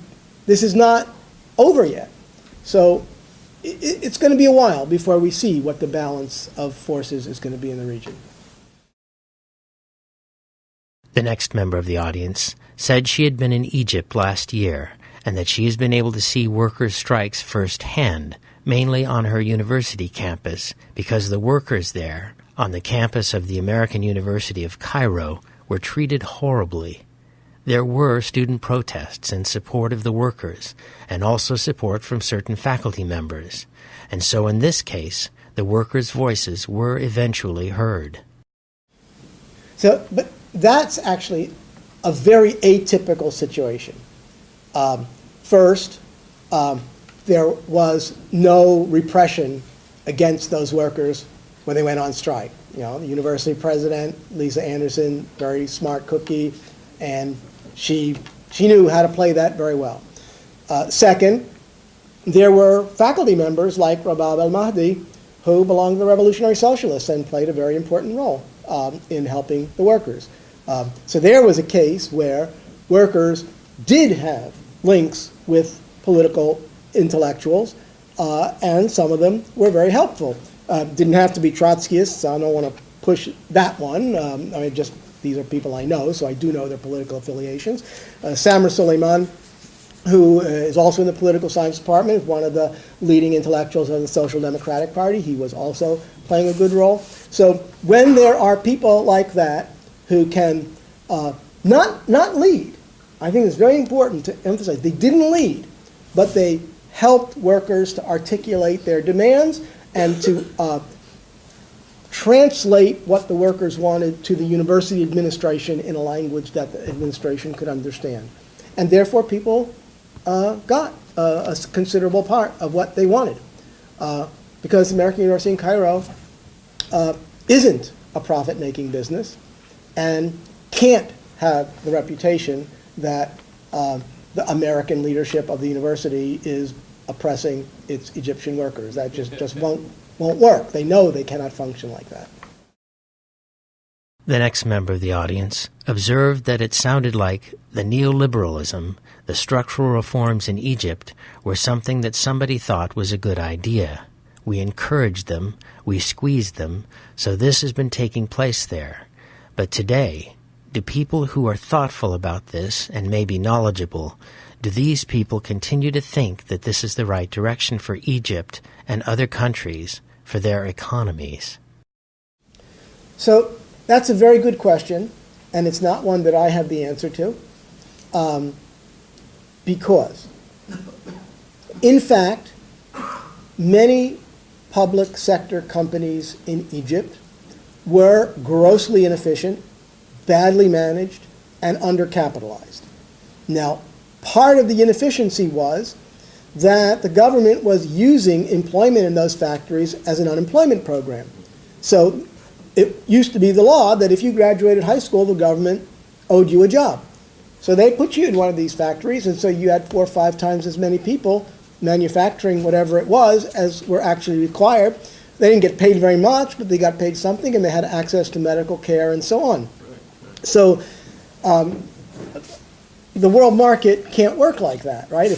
this is not over yet. So it's going to be a while before we see what the balance of forces is going to be in the region. The next member of the audience said she had been in Egypt last year and that she has been able to see workers' strikes firsthand, mainly on her university campus, because the workers there, on the campus of the American University of Cairo, were treated horribly. There were student protests in support of the workers, and also support from certain faculty members. And so in this case, the workers' voices were eventually heard. But that's actually a very atypical situation. First, there was no repression against those workers when they went on strike. The university president, Lisa Anderson, very smart cookie, and she knew how to play that very well. Second, there were faculty members like Rabab el-Mahdi who belonged to the Revolutionary Socialists and played a very important role in helping the workers. So there was a case where workers did have links with political intellectuals, and some of them were very helpful. Didn't have to be Trotskyists. I don't want to push that one. These are people I know, so I do know their political affiliations. Samar Suleiman, who is also in the political science department, is one of the leading intellectuals of the Social Democratic Party. He was also playing a good role. So when there are people like that who can not lead, I think it's very important to emphasize, they didn't lead, but they helped workers to articulate their demands and to translate what the workers wanted to the university administration in a language that the administration could understand. And therefore people got a considerable part of what they wanted. Because the American University in Cairo isn't a profit-making business and can't have the reputation that the American leadership of the university is oppressing its Egyptian workers. That just won't work. They know they cannot function like that. The next member of the audience observed that it sounded like the neoliberalism, the structural reforms in Egypt, were something that somebody thought was a good idea. We encouraged them, we squeezed them, so this has been taking place there. But today, do people who are thoughtful about this and maybe knowledgeable, do these people continue to think that this is the right direction for Egypt and other countries, for their economies? So that's a very good question, and it's not one that I have the answer to, because, in fact, many public sector companies in Egypt were grossly inefficient, badly managed, and undercapitalized. Now, part of the inefficiency was that the government was using employment in those factories as an unemployment program. So it used to be the law that if you graduated high school, the government owed you a job. So they put you in one of these factories, and so you had 4 or 5 times as many people manufacturing whatever it was as were actually required. They didn't get paid very much, but they got paid something, and they had access to medical care and so on. So the world market can't work like that, right?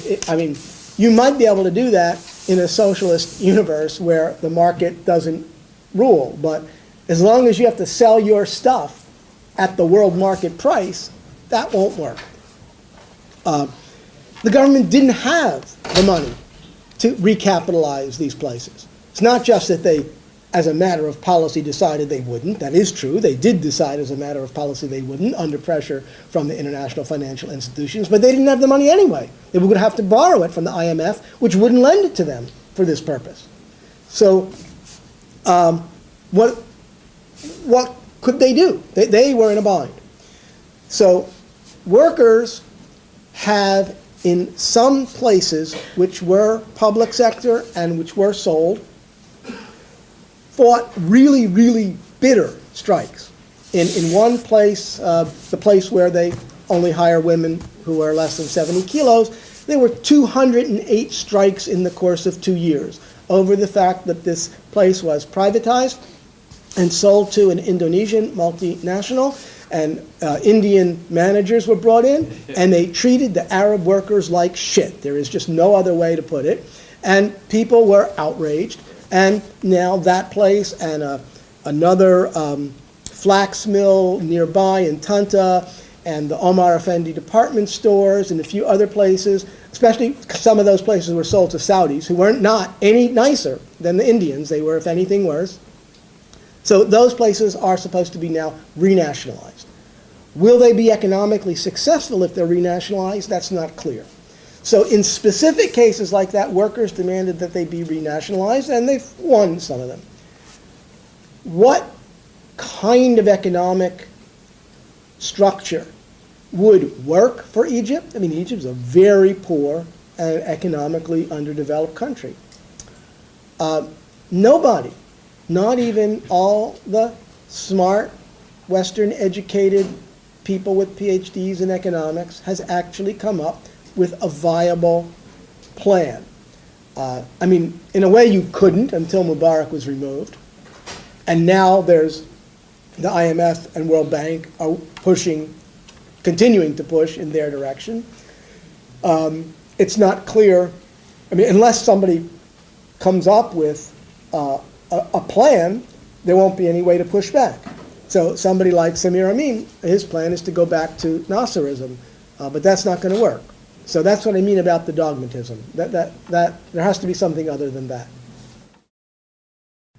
You might be able to do that in a socialist universe where the market doesn't rule, but as long as you have to sell your stuff at the world market price, that won't work. The government didn't have the money to recapitalize these places. It's not just that they, as a matter of policy, decided they wouldn't. That is true. They did decide as a matter of policy they wouldn't, under pressure from the international financial institutions, but they didn't have the money anyway. They were going to have to borrow it from the IMF, which wouldn't lend it to them for this purpose. So what could they do? They were in a bind. So workers have, in some places which were public sector and which were sold, fought really, really bitter strikes. In one place, the place where they only hire women who are less than 70 kilos, there were 208 strikes in the course of 2 years over the fact that this place was privatized and sold to an Indonesian multinational, and Indian managers were brought in, and they treated the Arab workers like shit. There is just no other way to put it. And people were outraged, and now that place and another flax mill nearby in Tanta, and the Omar Effendi department stores and a few other places, especially some of those places were sold to Saudis who weren't not any nicer than the Indians. They were, if anything, worse. So those places are supposed to be now renationalized. Will they be economically successful if they're renationalized? That's not clear. So in specific cases like that, workers demanded that they be renationalized, and they've won some of them. What kind of economic structure would work for Egypt? I mean, Egypt is a very poor and economically underdeveloped country. Nobody, not even all the smart, Western-educated people with PhDs in economics, has actually come up with a viable plan. I mean, in a way you couldn't until Mubarak was removed. And now there's the IMF and World Bank are pushing, continuing to push in their direction. It's not clear, I mean, unless somebody comes up with a plan, there won't be any way to push back. So somebody like Samir Amin, his plan is to go back to Nasserism, but that's not going to work. So that's what I mean about the dogmatism. That there has to be something other than that.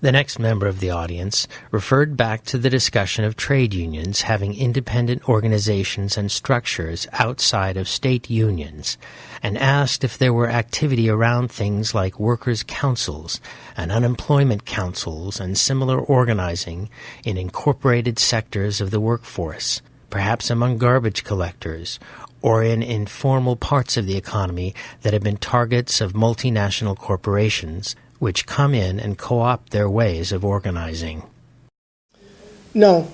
The next member of the audience referred back to the discussion of trade unions having independent organizations and structures outside of state unions, and asked if there were activity around things like workers' councils and unemployment councils and similar organizing in incorporated sectors of the workforce, perhaps among garbage collectors, or in informal parts of the economy that have been targets of multinational corporations, which come in and co-opt their ways of organizing. No,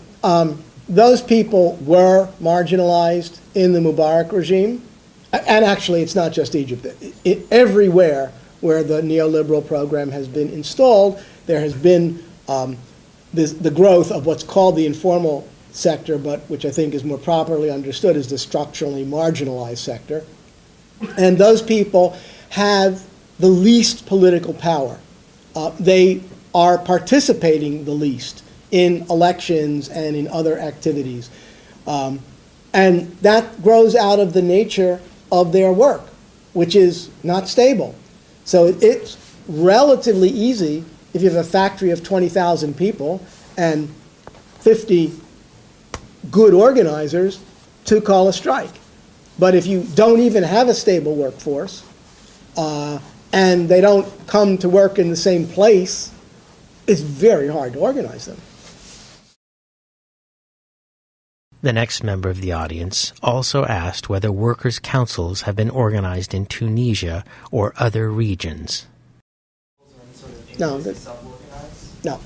those people were marginalized in the Mubarak regime. And actually, it's not just Egypt. Everywhere where the neoliberal program has been installed, there has been the growth of what's called the informal sector, but which I think is more properly understood as the structurally marginalized sector. And those people have the least political power. They are participating the least in elections and in other activities. And that grows out of the nature of their work, which is not stable. So it's relatively easy if you have a factory of 20,000 people and 50 good organizers to call a strike. But if you don't even have a stable workforce, and they don't come to work in the same place, it's very hard to organize them. The next member of the audience also asked whether workers' councils have been organized in Tunisia or other regions. No, no.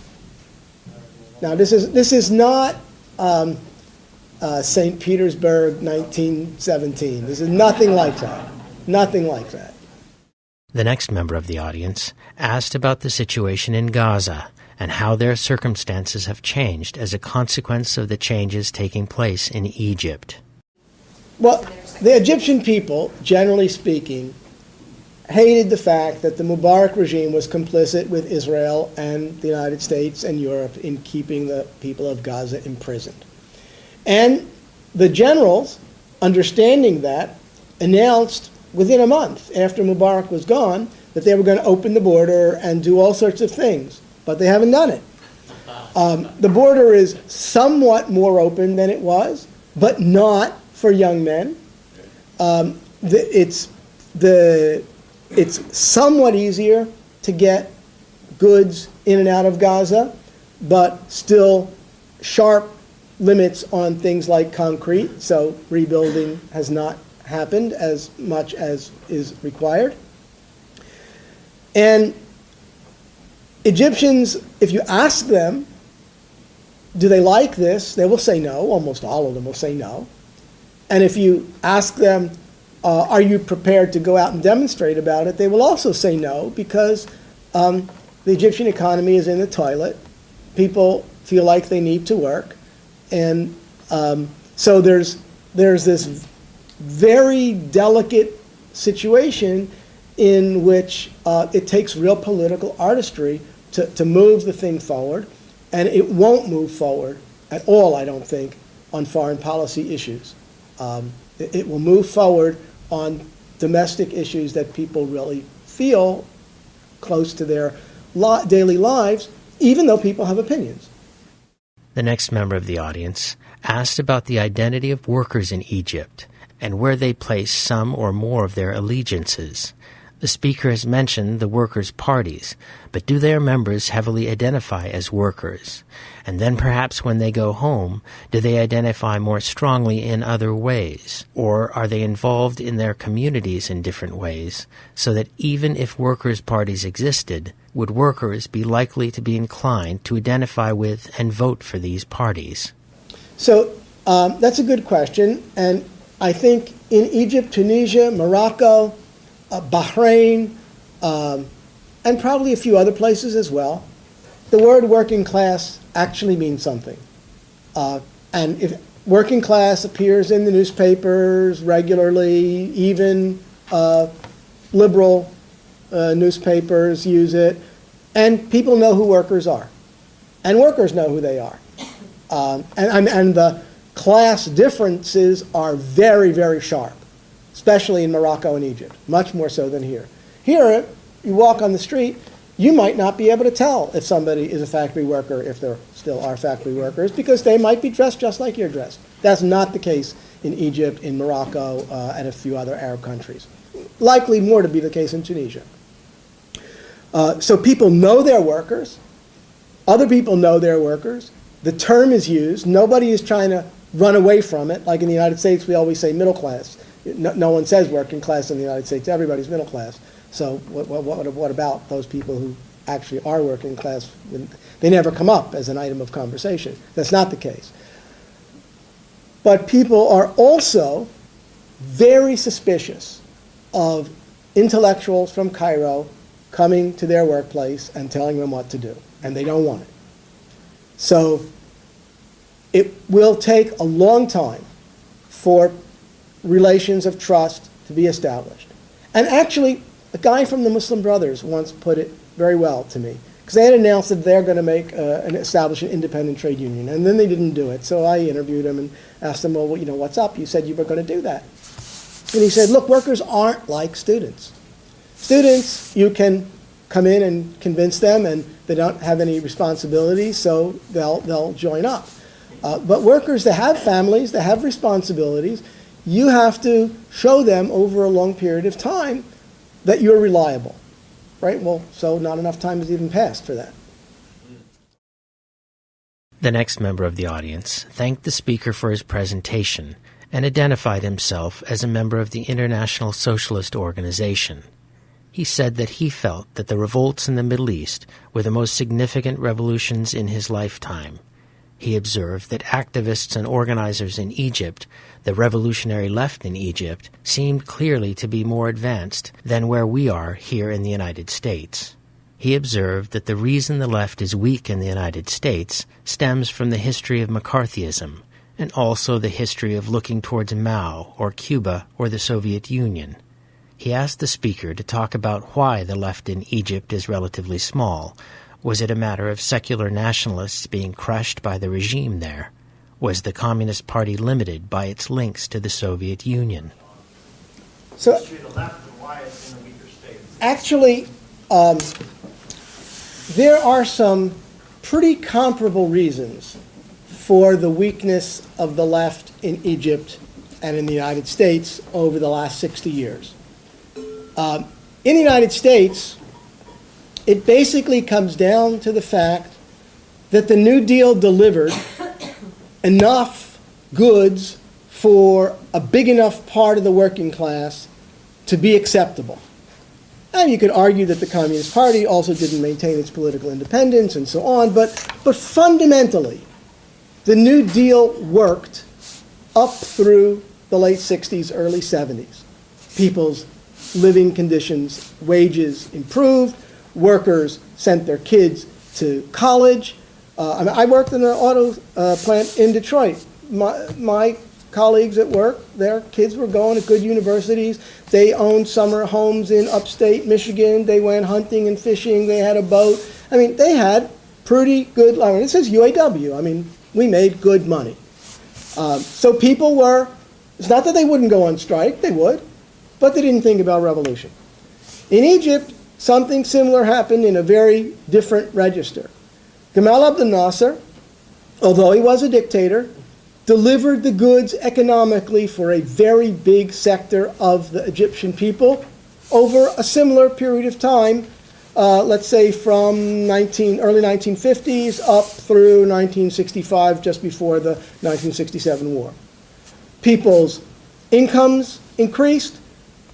Now, this is not St. Petersburg, 1917. This is nothing like that. Nothing like that. The next member of the audience asked about the situation in Gaza and how their circumstances have changed as a consequence of the changes taking place in Egypt. Well, the Egyptian people, generally speaking, hated the fact that the Mubarak regime was complicit with Israel and the United States and Europe in keeping the people of Gaza imprisoned. And the generals, understanding that, announced within a month after Mubarak was gone that they were going to open the border and do all sorts of things, but they haven't done it. The border is somewhat more open than it was, but not for young men. It's somewhat easier to get goods in and out of Gaza, but still sharp limits on things like concrete, so rebuilding has not happened as much as is required. And Egyptians, if you ask them, do they like this, they will say no. Almost all of them will say no. And if you ask them, are you prepared to go out and demonstrate about it, they will also say no, because the Egyptian economy is in the toilet. People feel like they need to work. And so there's this very delicate situation in which it takes real political artistry to move the thing forward. And it won't move forward at all, I don't think, on foreign policy issues. It will move forward on domestic issues that people really feel close to their daily lives, even though people have opinions. The next member of the audience asked about the identity of workers in Egypt and where they place some or more of their allegiances. The speaker has mentioned the workers' parties, but do their members heavily identify as workers? And then perhaps when they go home, do they identify more strongly in other ways? Or are they involved in their communities in different ways, so that even if workers' parties existed, would workers be likely to be inclined to identify with and vote for these parties? So that's a good question, and I think in Egypt, Tunisia, Morocco, Bahrain, and probably a few other places as well, the word working class actually means something. And if working class appears in the newspapers regularly, even liberal newspapers use it, and people know who workers are. And workers know who they are. And the class differences are very, very sharp, especially in Morocco and Egypt, much more so than here. Here, you walk on the street, you might not be able to tell if somebody is a factory worker, if there still are factory workers, because they might be dressed just like you're dressed. That's not the case in Egypt, in Morocco, and a few other Arab countries. Likely more to be the case in Tunisia. So people know they're workers. Other people know they're workers. The term is used. Nobody is trying to run away from it. Like in the United States, we always say middle class. No one says working class in the United States. Everybody's middle class. So what about those people who actually are working class? They never come up as an item of conversation. That's not the case. But people are also very suspicious of intellectuals from Cairo coming to their workplace and telling them what to do, and they don't want it. So it will take a long time for relations of trust to be established. And actually, a guy from the Muslim Brothers once put it very well to me, because they had announced that they're going to make establish an independent trade union, and then they didn't do it. So I interviewed him and asked him, well, what's up? You said you were going to do that. And he said, look, workers aren't like students. Students, you can come in and convince them, and they don't have any responsibilities, so they'll join up. But workers, they have families, they have responsibilities. You have to show them over a long period of time that you're reliable, right? Well, so not enough time has even passed for that. The next member of the audience thanked the speaker for his presentation and identified himself as a member of the International Socialist Organization. He said that he felt that the revolts in the Middle East were the most significant revolutions in his lifetime. He observed that activists and organizers in Egypt, the revolutionary left in Egypt, seemed clearly to be more advanced than where we are here in the United States. He observed that the reason the left is weak in the United States stems from the history of McCarthyism, and also the history of looking towards Mao or Cuba or the Soviet Union. He asked the speaker to talk about why the left in Egypt is relatively small. Was it a matter of secular nationalists being crushed by the regime there? Was the Communist Party limited by its links to the Soviet Union? So, actually, there are some pretty comparable reasons for the weakness of the left in Egypt and in the United States over the last 60 years. In the United States, it basically comes down to the fact that the New Deal delivered enough goods for a big enough part of the working class to be acceptable. And you could argue that the Communist Party also didn't maintain its political independence and so on, but fundamentally, the New Deal worked up through the late 60s, early 70s. People's living conditions, wages improved, workers sent their kids to college. I worked in an auto plant in Detroit. My colleagues at work, their kids were going to good universities. They owned summer homes in upstate Michigan. They went hunting and fishing. They had a boat. I mean, they had pretty good, this is UAW. I mean, we made good money. So people were, it's not that they wouldn't go on strike, they would, but they didn't think about revolution. In Egypt, something similar happened in a very different register. Gamal Abdel Nasser, although he was a dictator, delivered the goods economically for a very big sector of the Egyptian people over a similar period of time, let's say from early 1950s up through 1965, just before the 1967 war. People's incomes increased,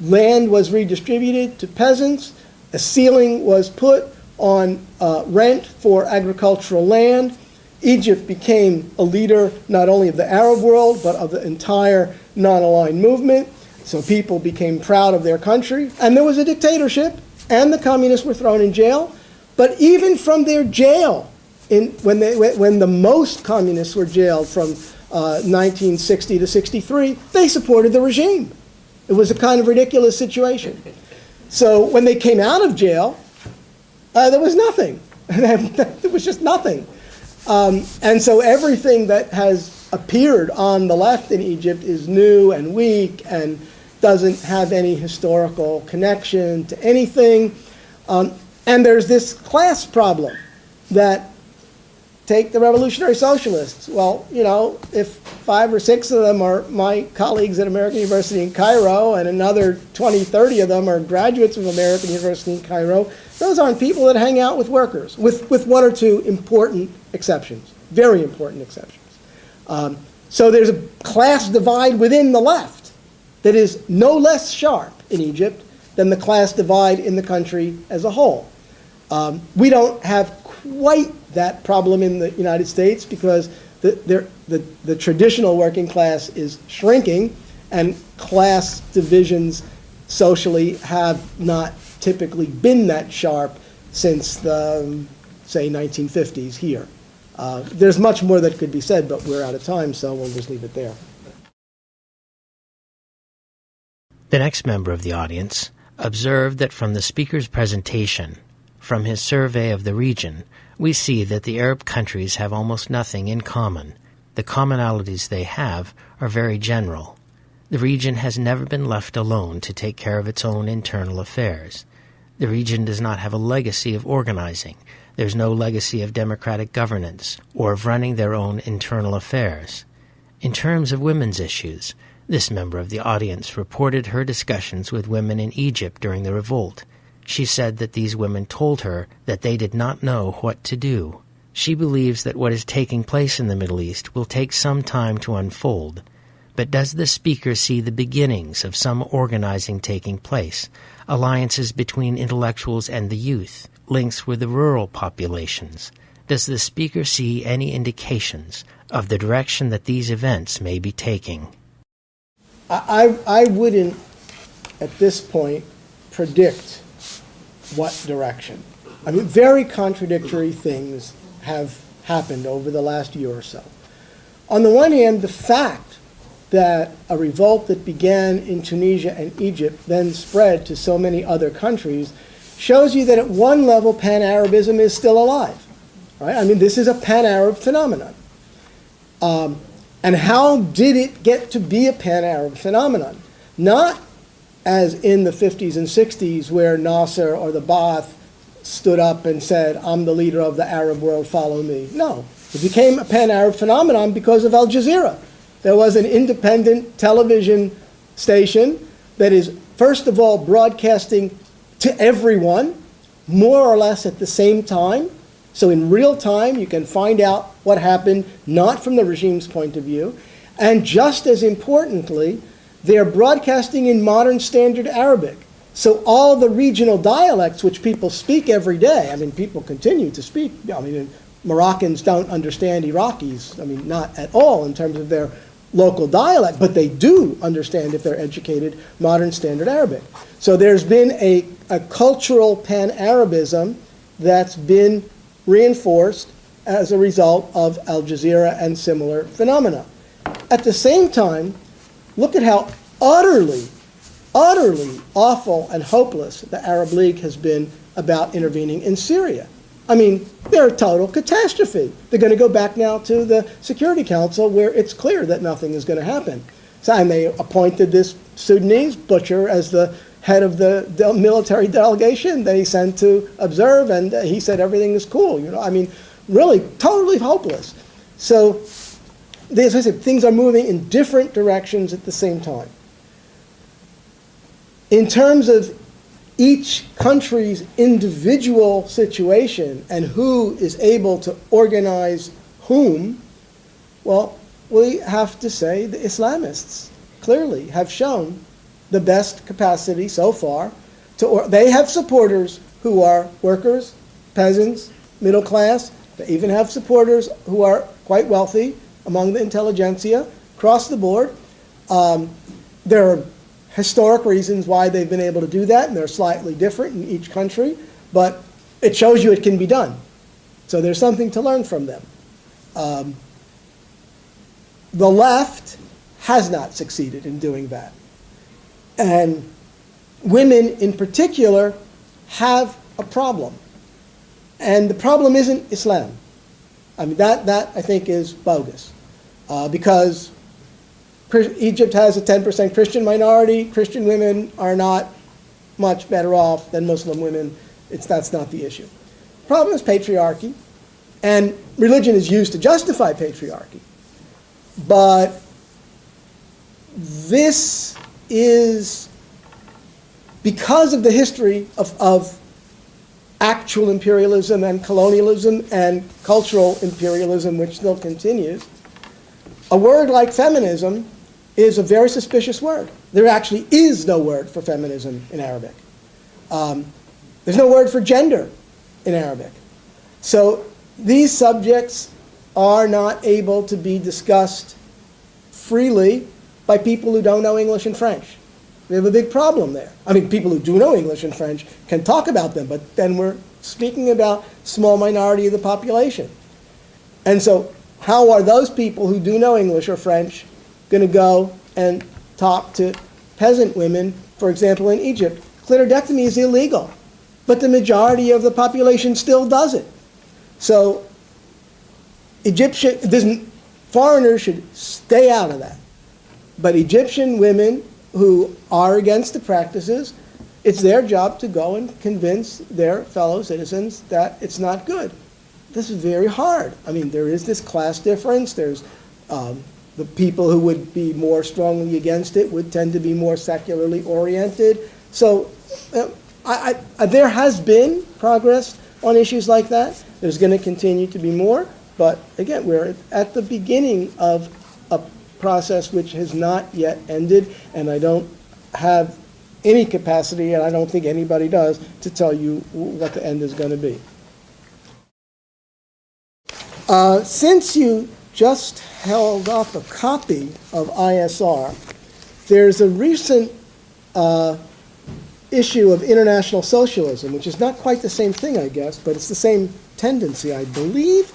land was redistributed to peasants, a ceiling was put on rent for agricultural land. Egypt became a leader not only of the Arab world, but of the entire non-aligned movement. So people became proud of their country. And there was a dictatorship, and the communists were thrown in jail. But even from their jail, when the most communists were jailed from 1960 to 63, they supported the regime. It was a kind of ridiculous situation. So when they came out of jail, there was nothing. There was just nothing. And so everything that has appeared on the left in Egypt is new and weak and doesn't have any historical connection to anything. And there's this class problem that, take the revolutionary socialists. Well, you know, if 5 or 6 of them are my colleagues at American University in Cairo and another 20, 30 of them are graduates of American University in Cairo, those aren't people that hang out with workers, with 1 or 2 important exceptions, very important exceptions. So there's a class divide within the left that is no less sharp in Egypt than the class divide in the country as a whole. We don't have quite that problem in the United States because the traditional working class is shrinking, and class divisions socially have not typically been that sharp since the, say, 1950s here. There's much more that could be said, but we're out of time, so we'll just leave it there. The next member of the audience observed that from the speaker's presentation, from his survey of the region, we see that the Arab countries have almost nothing in common. The commonalities they have are very general. The region has never been left alone to take care of its own internal affairs. The region does not have a legacy of organizing. There's no legacy of democratic governance or of running their own internal affairs. In terms of women's issues, this member of the audience reported her discussions with women in Egypt during the revolt. She said that these women told her that they did not know what to do. She believes that what is taking place in the Middle East will take some time to unfold. But does the speaker see the beginnings of some organizing taking place, alliances between intellectuals and the youth, links with the rural populations? Does the speaker see any indications of the direction that these events may be taking? I wouldn't, at this point, predict what direction. I mean, very contradictory things have happened over the last year or so. On the one hand, the fact that a revolt that began in Tunisia and Egypt then spread to so many other countries shows you that at one level pan-Arabism is still alive. Right? I mean, this is a pan-Arab phenomenon. And how did it get to be a pan-Arab phenomenon? Not as in the 50s and 60s where Nasser or the Ba'ath stood up and said, I'm the leader of the Arab world, follow me. No, it became a pan-Arab phenomenon because of Al Jazeera. There was an independent television station that is, first of all, broadcasting to everyone, more or less at the same time. So in real time, you can find out what happened, not from the regime's point of view. And just as importantly, they're broadcasting in modern standard Arabic. So all the regional dialects which people speak every day, I mean, people continue to speak. I mean, Moroccans don't understand Iraqis, I mean, not at all in terms of their local dialect, but they do understand, if they're educated, modern Standard Arabic. So there's been a cultural pan-Arabism that's been reinforced as a result of Al Jazeera and similar phenomena. At the same time, look at how utterly awful and hopeless the Arab League has been about intervening in Syria. I mean, they're a total catastrophe. They're going to go back now to the Security Council where it's clear that nothing is going to happen. So, and they appointed this Sudanese butcher as the head of the military delegation that he sent to observe, and he said everything is cool. You know, I mean, really totally hopeless. So, as I said, things are moving in different directions at the same time. In terms of each country's individual situation and who is able to organize whom, well, we have to say the Islamists clearly have shown the best capacity so far. They have supporters who are workers, peasants, middle class. They even have supporters who are quite wealthy among the intelligentsia across the board. There are historic reasons why they've been able to do that, and they're slightly different in each country, but it shows you it can be done. So there's something to learn from them. The left has not succeeded in doing that. And women in particular have a problem. And the problem isn't Islam. I mean, that I think is bogus. Because Egypt has a 10% Christian minority. Christian women are not much better off than Muslim women. That's not the issue. The problem is patriarchy, and religion is used to justify patriarchy. But this is because of the history of actual imperialism and colonialism and cultural imperialism, which still continues. A word like feminism is a very suspicious word. There actually is no word for feminism in Arabic. There's no word for gender in Arabic. So these subjects are not able to be discussed freely by people who don't know English and French. We have a big problem there. I mean, people who do know English and French can talk about them, but then we're speaking about a small minority of the population. And so how are those people who do know English or French going to go and talk to peasant women, for example, in Egypt? Clitoridectomy is illegal, but the majority of the population still does it. So foreigners should stay out of that. But Egyptian women who are against the practices, it's their job to go and convince their fellow citizens that it's not good. This is very hard. I mean, there is this class difference. There's the people who would be more strongly against it would tend to be more secularly oriented. So there has been progress on issues like that. There's going to continue to be more. But again, we're at the beginning of a process which has not yet ended, and I don't have any capacity, and I don't think anybody does, to tell you what the end is going to be. Since you just held up a copy of ISR, there's a recent issue of International Socialism, which is not quite the same thing, I guess, but it's the same tendency, I believe,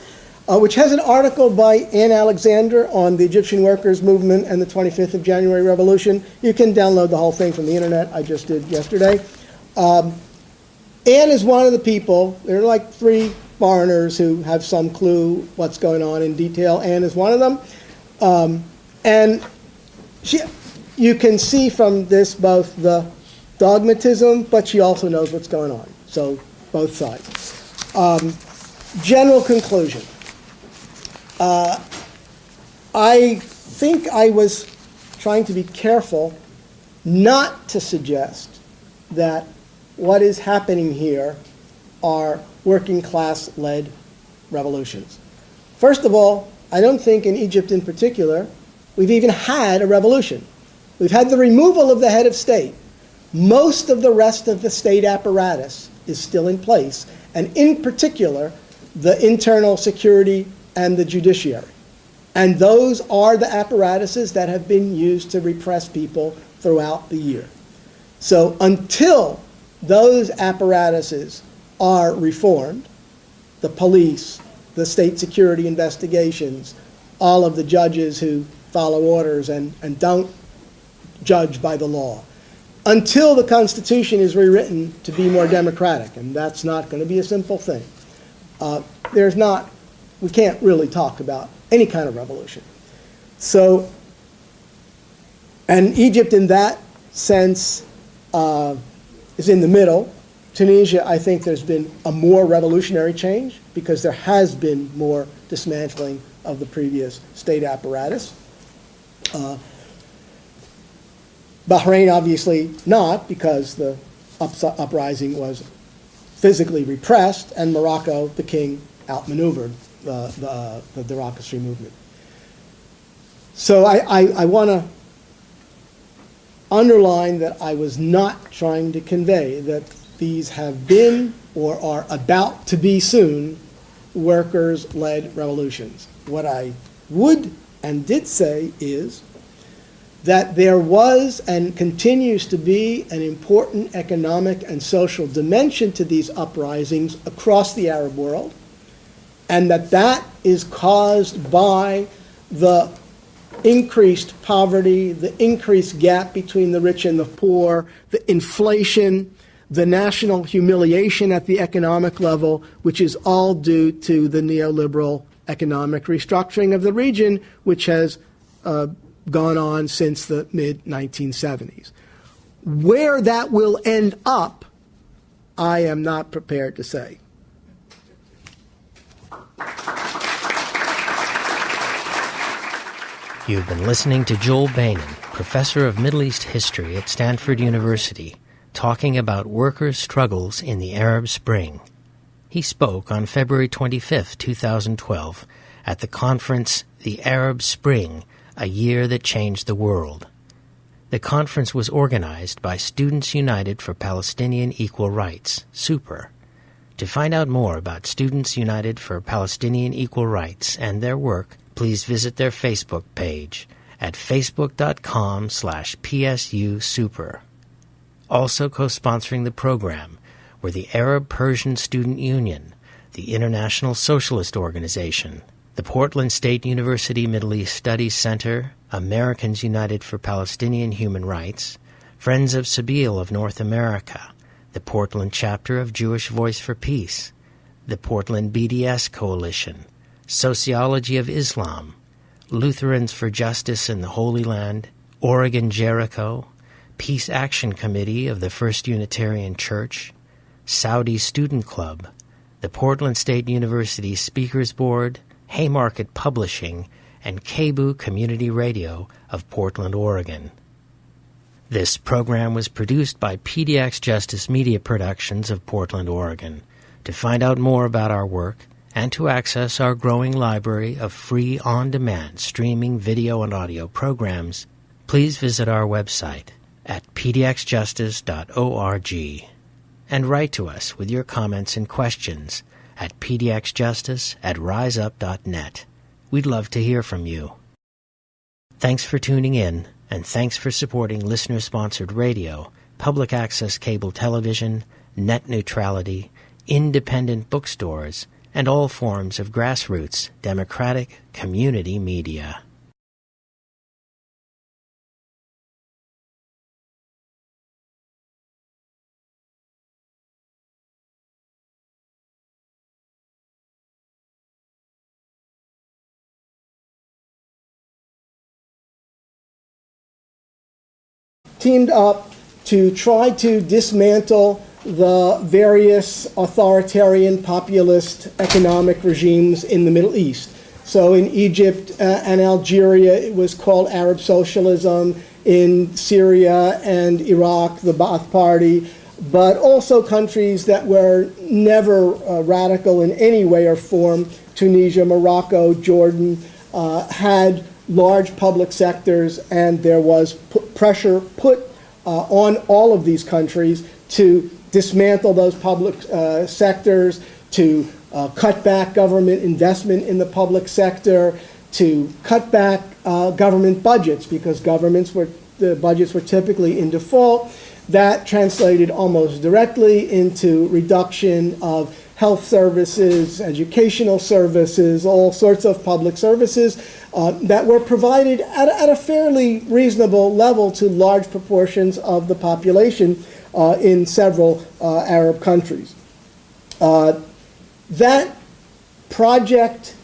which has an article by Anne Alexander on the Egyptian workers' movement and the 25th of January revolution. You can download the whole thing from the internet. I just did yesterday. Anne is one of the people. There are like 3 foreigners who have some clue what's going on in detail. Anne is one of them. And you can see from this both the dogmatism, but she also knows what's going on. So both sides. General conclusion. I think I was trying to be careful not to suggest that what is happening here are working class-led revolutions. First of all, I don't think in Egypt in particular we've even had a revolution. We've had the removal of the head of state, Most of the rest of the state apparatus is still in place, and in particular, the internal security and the judiciary. And those are the apparatuses that have been used to repress people throughout the year. So until those apparatuses are reformed, the police, the state security investigations, all of the judges who follow orders and don't judge by the law, until the Constitution is rewritten to be more democratic, and that's not going to be a simple thing, we can't really talk about any kind of revolution. So, and Egypt in that sense is in the middle. Tunisia, I think there's been a more revolutionary change because there has been more dismantling of the previous state apparatus. Bahrain, obviously not, because the uprising was physically repressed, and Morocco, the king, outmaneuvered the democracy movement. So I want to underline that I was not trying to convey that these have been or are about to be soon workers-led revolutions. What I would and did say is that there was and continues to be an important economic and social dimension to these uprisings across the Arab world, and that is caused by the increased poverty, the increased gap between the rich and the poor, the inflation, the national humiliation at the economic level, which is all due to the neoliberal economic restructuring of the region, which has gone on since the mid-1970s. Where that will end up, I am not prepared to say. You've been listening to Joel Beinin, professor of Middle East history at Stanford University, talking about workers' struggles in the Arab Spring. He spoke on February 25, 2012, at the conference The Arab Spring, A Year That Changed the World. The conference was organized by Students United for Palestinian Equal Rights, SUPER. To find out more about Students United for Palestinian Equal Rights and their work, please visit their Facebook page at facebook.com/PSUSuper. Also co-sponsoring the program were the Arab Persian Student Union, the International Socialist Organization, the Portland State University Middle East Studies Center, Americans United for Palestinian Human Rights, Friends of Sabeel of North America, the Portland chapter of Jewish Voice for Peace, the Portland BDS Coalition, Sociology of Islam, Lutherans for Justice in the Holy Land, Oregon Jericho, Peace Action Committee of the First Unitarian Church, Saudi Student Club, the Portland State University Speakers Board, Haymarket Publishing, and KBOO Community Radio of Portland, Oregon. This program was produced by PDX Justice Media Productions of Portland, Oregon. To find out more about our work and to access our growing library of free on-demand streaming video and audio programs, please visit our website at pdxjustice.org and write to us with your comments and questions at pdxjustice@riseup.net. We'd love to hear from you. Thanks for tuning in, and thanks for supporting listener-sponsored radio, public access cable television, net neutrality, independent bookstores, and all forms of grassroots, democratic community media. Teamed up to try to dismantle the various authoritarian populist economic regimes in the Middle East. So in Egypt and Algeria, it was called Arab Socialism. In Syria and Iraq, the Ba'ath Party, but also countries that were never radical in any way or form. Tunisia, Morocco, Jordan had large public sectors, and there was pressure put on all of these countries to dismantle those public sectors, to cut back government investment in the public sector, to cut back government budgets, because the budgets were typically in default. That translated almost directly into reduction of health services, educational services, all sorts of public services that were provided at a fairly reasonable level to large proportions of the population in several Arab countries. That project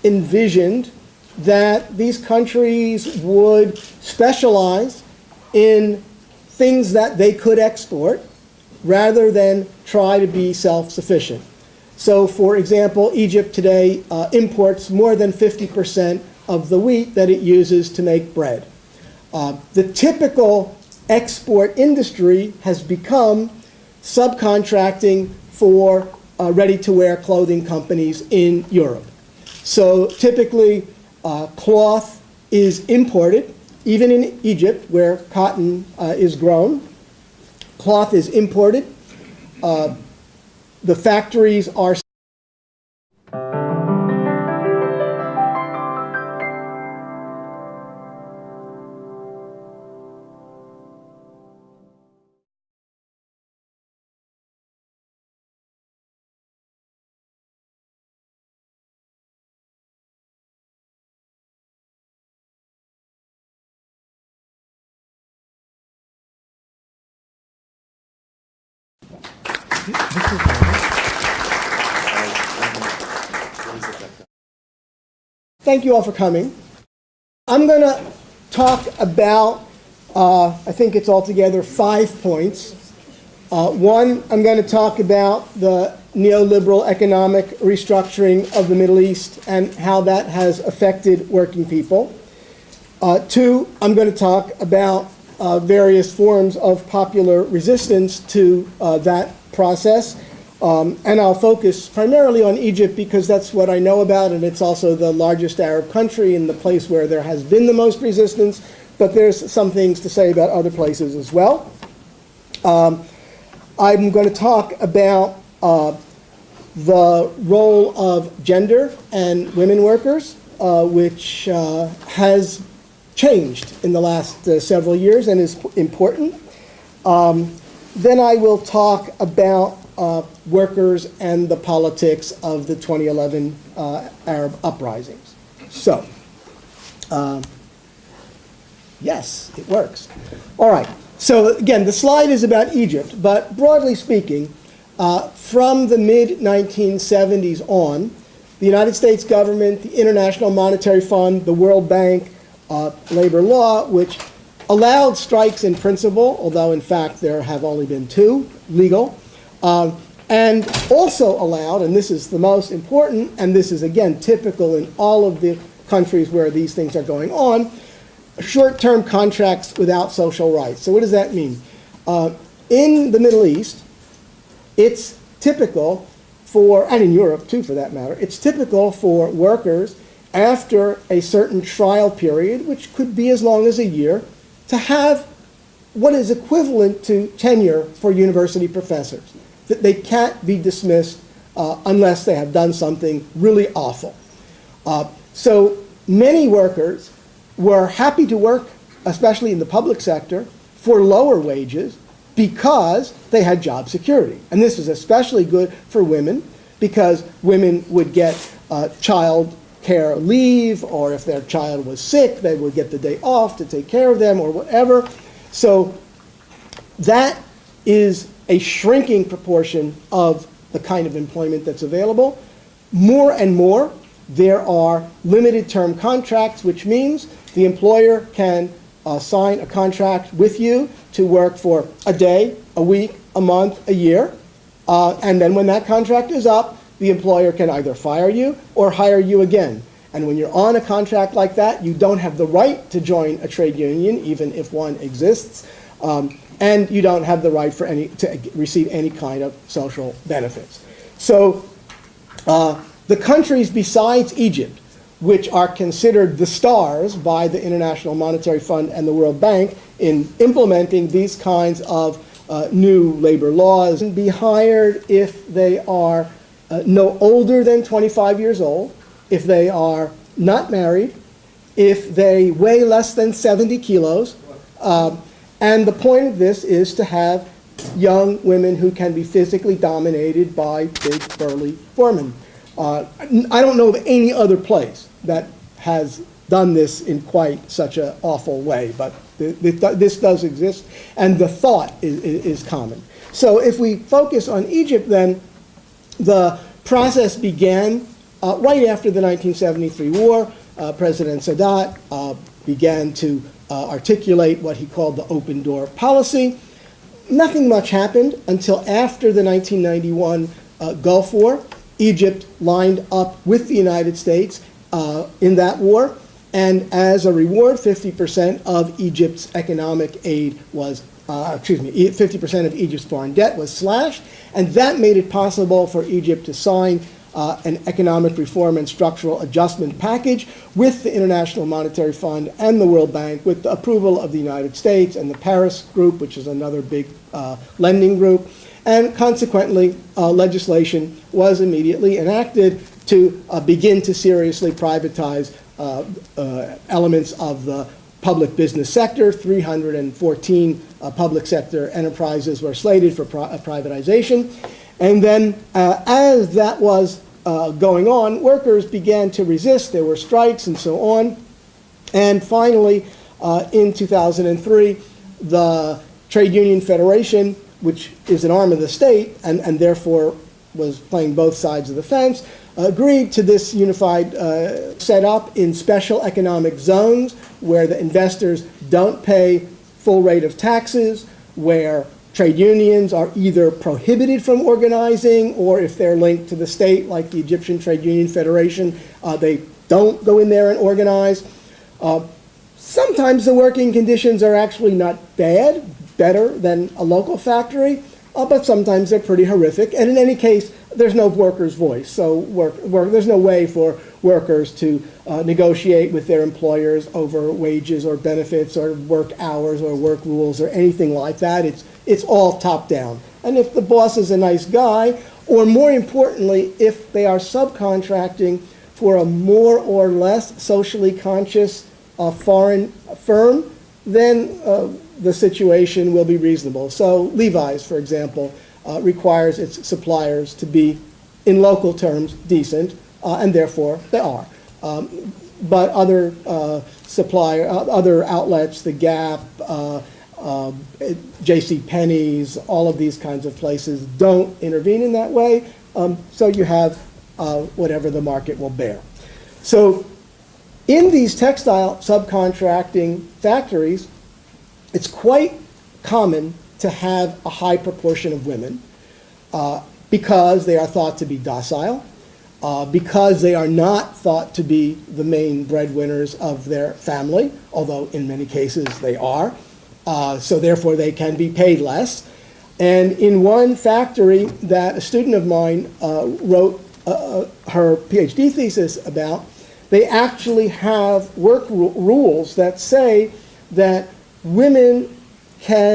envisioned that these countries would specialize in things that they could export rather than try to be self-sufficient. So, for example, Egypt today imports more than 50% of the wheat that it uses to make bread. The typical export industry has become subcontracting for ready-to-wear clothing companies in Europe. So typically, cloth is imported, even in Egypt, where cotton is grown. Cloth is imported. The factories are Thank you all for coming. I'm going to talk about, I think it's altogether 5 points. One, I'm going to talk about the neoliberal economic restructuring of the Middle East and how that has affected working people. Two, I'm going to talk about various forms of popular resistance to that process. And I'll focus primarily on Egypt because that's what I know about, and it's also the largest Arab country and the place where there has been the most resistance, but there's some things to say about other places as well. I'm going to talk about the role of gender and women workers, which has changed in the last several years and is important. Then I will talk about workers and the politics of the 2011 Arab uprisings. So, yes, it works. All right. So again, the slide is about Egypt, but broadly speaking, from the mid-1970s on, the United States government, the International Monetary Fund, the World Bank, labor law, which allowed strikes in principle, although in fact there have only been 2 legal, and also allowed, and this is the most important, and this is again typical in all of the countries where these things are going on, short-term contracts without social rights. So what does that mean? In the Middle East, it's typical for, and in Europe too for that matter, it's typical for workers after a certain trial period, which could be as long as a year, to have what is equivalent to tenure for university professors. That they can't be dismissed unless they have done something really awful. So many workers were happy to work, especially in the public sector, for lower wages because they had job security. And this is especially good for women because women would get child care leave, or if their child was sick, they would get the day off to take care of them or whatever. So that is a shrinking proportion of the kind of employment that's available. More and more, there are limited term contracts, which means the employer can sign a contract with you to work for a day, a week, a month, a year. And then when that contract is up, the employer can either fire you or hire you again. And when you're on a contract like that, you don't have the right to join a trade union, even if one exists. And you don't have the right to receive any kind of social benefits. So the countries besides Egypt, which are considered the stars by the International Monetary Fund and the World Bank in implementing these kinds of new labor laws, and be hired if they are no older than 25 years old, if they are not married, if they weigh less than 70 kilos. And the point of this is to have young women who can be physically dominated by big, burly foremen. I don't know of any other place that has done this in quite such an awful way, but this does exist, and the thought is common. So if we focus on Egypt, then the process began right after the 1973 war. President Sadat began to articulate what he called the open door policy. Nothing much happened until after the 1991 Gulf War. Egypt lined up with the United States in that war, and as a reward, 50% of Egypt's economic aid was, 50% of Egypt's foreign debt was slashed, and that made it possible for Egypt to sign an economic reform and structural adjustment package with the International Monetary Fund and the World Bank, with the approval of the United States and the Paris Group, which is another big lending group. And consequently, legislation was immediately enacted to begin to seriously privatize elements of the public business sector. 314 public sector enterprises were slated for privatization. And then as that was going on, workers began to resist. There were strikes and so on. And finally, in 2003, the Trade Union Federation, which is an arm of the state and therefore was playing both sides of the fence, agreed to this unified setup in special economic zones where the investors don't pay full rate of taxes, where trade unions are either prohibited from organizing, or if they're linked to the state, like the Egyptian Trade Union Federation, they don't go in there and organize. Sometimes the working conditions are actually not bad, better than a local factory, but sometimes they're pretty horrific. And in any case, there's no workers' voice. So there's no way for workers to negotiate with their employers over wages or benefits or work hours or work rules or anything like that. It's all top down. And if the boss is a nice guy, or more importantly, if they are subcontracting for a more or less socially conscious foreign firm, then the situation will be reasonable. So Levi's, for example, requires its suppliers to be, in local terms, decent, and therefore they are. But other other outlets, the Gap, J.C. Penney's, all of these kinds of places don't intervene in that way. So you have whatever the market will bear. So in these textile subcontracting factories, it's quite common to have a high proportion of women because they are thought to be docile, because they are not thought to be the main breadwinners of their family, although in many cases they are. So therefore they can be paid less. And in one factory that a student of mine wrote her PhD thesis about, they actually have work rules that say that women can